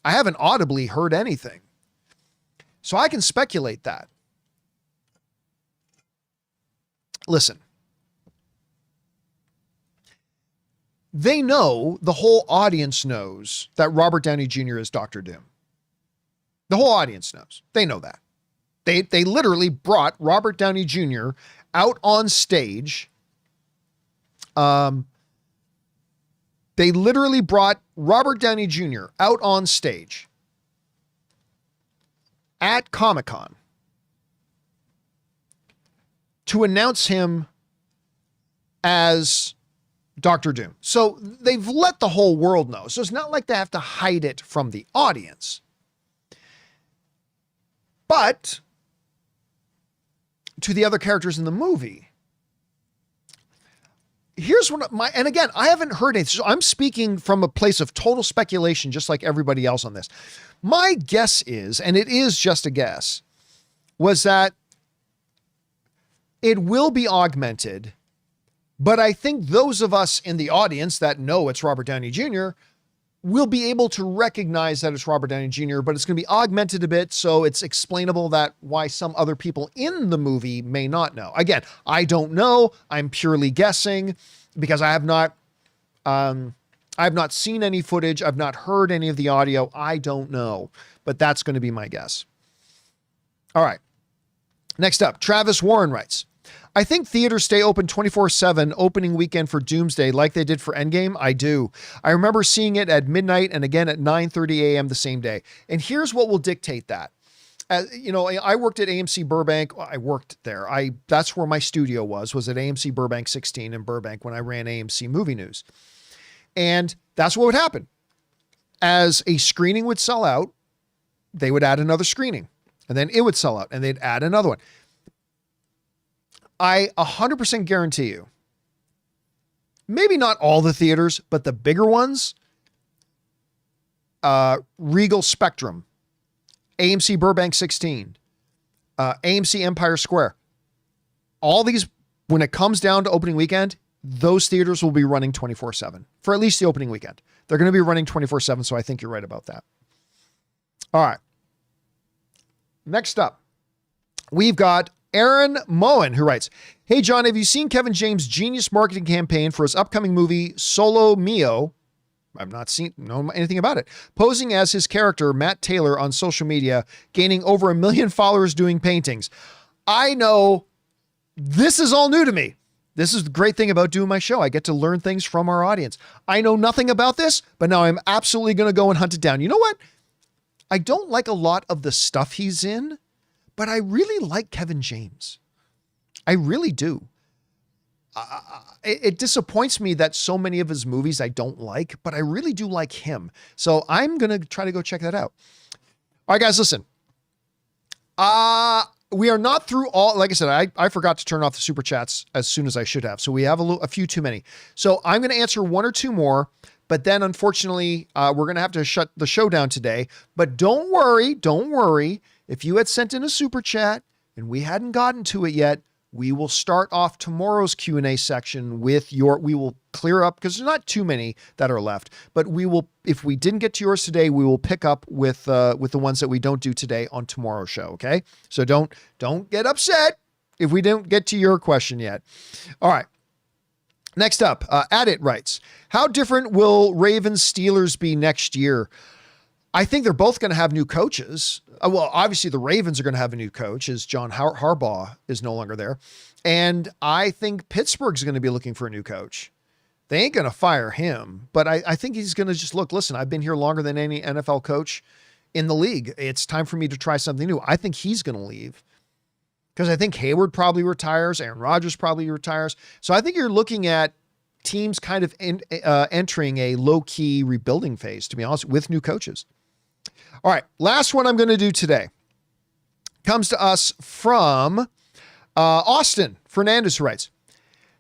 [SPEAKER 1] I haven't audibly heard anything. So I can speculate that. Listen. They know, the whole audience knows that Robert Downey Jr. is Dr. Doom. The whole audience knows. They know that. They literally brought Robert Downey Jr. out on stage. They literally brought Robert Downey Jr. out on stage at Comic-Con to announce him as Dr. Doom. So they've let the whole world know. So it's not like they have to hide it from the audience. But to the other characters in the movie, here's what and again, I haven't heard it. So I'm speaking from a place of total speculation, just like everybody else on this. My guess is, and it is just a guess, was that it will be augmented. But I think those of us in the audience that know it's Robert Downey Jr. will be able to recognize that it's Robert Downey Jr., but it's going to be augmented a bit, so it's explainable that why some other people in the movie may not know. Again, I don't know. I'm purely guessing because I have not seen any footage. I've not heard any of the audio. I don't know, but that's going to be my guess. All right. Next up, Travis Warren writes, I think theaters stay open 24/7 opening weekend for Doomsday like they did for Endgame. I do. I remember seeing it at midnight and again at 9:30 a.m. the same day. And here's what will dictate that. I worked at AMC Burbank. I worked there. That's where my studio was at AMC Burbank 16 in Burbank when I ran AMC Movie News. And that's what would happen. As a screening would sell out, they would add another screening and then it would sell out and they'd add another one. I 100% guarantee you, maybe not all the theaters, but the bigger ones, Regal Spectrum, AMC Burbank 16, AMC Empire Square. All these, when it comes down to opening weekend, those theaters will be running 24/7 for at least the opening weekend. They're going to be running 24/7, so I think you're right about that. All right. Next up, we've got Aaron Moen, who writes, "Hey, John, have you seen Kevin James' genius marketing campaign for his upcoming movie, Solo Mio?" I've not know anything about it. "Posing as his character, Matt Taylor, on social media, gaining over 1 million followers doing paintings." I know this is all new to me. This is the great thing about doing my show. I get to learn things from our audience. I know nothing about this, but now I'm absolutely going to go and hunt it down. You know what? I don't like a lot of the stuff he's in, but I really like Kevin James. I really do. It disappoints me that so many of his movies I don't like, but I really do like him. So I'm going to try to go check that out. All right, guys, listen. We are not through all, like I said, I forgot to turn off the super chats as soon as I should have. So we have a few too many. So I'm going to answer one or two more, but then unfortunately, we're going to have to shut the show down today. But don't worry. If you had sent in a super chat and we hadn't gotten to it yet, we will start off tomorrow's Q&A section with we will clear up, because there's not too many that are left, but we will, if we didn't get to yours today, we will pick up with the ones that we don't do today on tomorrow's show. Okay. So don't get upset if we don't get to your question yet. All right. Next up, Adit writes, "How different will Ravens Steelers be next year?" I think they're both going to have new coaches. Well, obviously the Ravens are going to have a new coach, as John Harbaugh is no longer there. And I think Pittsburgh's going to be looking for a new coach. They ain't going to fire him, but I think he's going to just listen, I've been here longer than any NFL coach in the league. It's time for me to try something new. I think he's going to leave, because I think Hayward probably retires. Aaron Rodgers probably retires. So I think you're looking at teams kind of entering a low-key rebuilding phase, to be honest, with new coaches. All right, last one I'm going to do today comes to us from Austin Fernandez, who writes,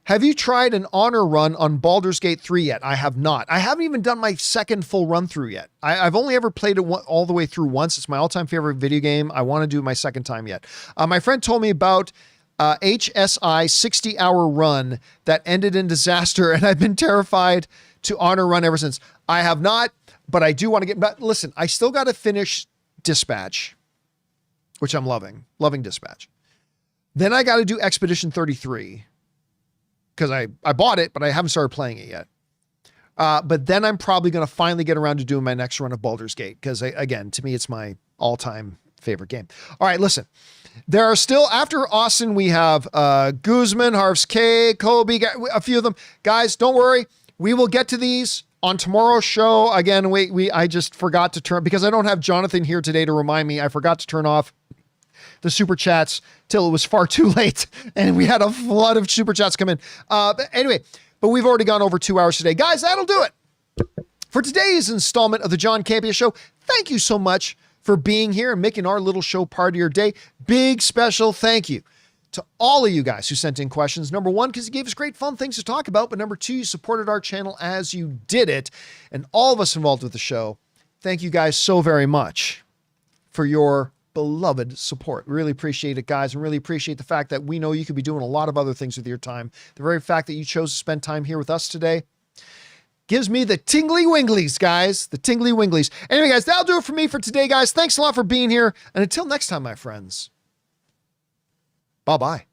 [SPEAKER 1] "Have you tried an honor run on Baldur's Gate 3 yet?" I have not. I haven't even done my second full run through yet. I've only ever played it all the way through once. It's my all-time favorite video game. I want to do my second time yet. My friend told me about HSI 60-hour run that ended in disaster, and I've been terrified to honor run ever since. I have not, but I do want to get back. Listen, I still got to finish Dispatch, which I'm loving Dispatch. Then I got to do Expedition 33, because I bought it, but I haven't started playing it yet. But then I'm probably going to finally get around to doing my next run of Baldur's Gate, because again, to me, it's my all-time favorite game. All right, listen, there are still, after Austin, we have Guzman, Harv's K, Kobe, a few of them. Guys, don't worry. We will get to these on tomorrow's show. Again, I just forgot to turn, because I don't have Jonathan here today to remind me. I forgot to turn off the super chats till it was far too late, and we had a flood of super chats come in. But we've already gone over 2 hours today. Guys, that'll do it for today's installment of the John Campea Show. Thank you so much for being here and making our little show part of your day. Big special thank you to all of you guys who sent in questions. Number one, because you gave us great fun things to talk about. But number two, you supported our channel as you did it. And all of us involved with the show, thank you guys so very much for your beloved support. Really appreciate it, guys, and really appreciate the fact that we know you could be doing a lot of other things with your time. The very fact that you chose to spend time here with us today gives me the tingly winglies, guys. The tingly winglies. Anyway, guys, that'll do it for me for today, guys. Thanks a lot for being here. And until next time, my friends, bye-bye.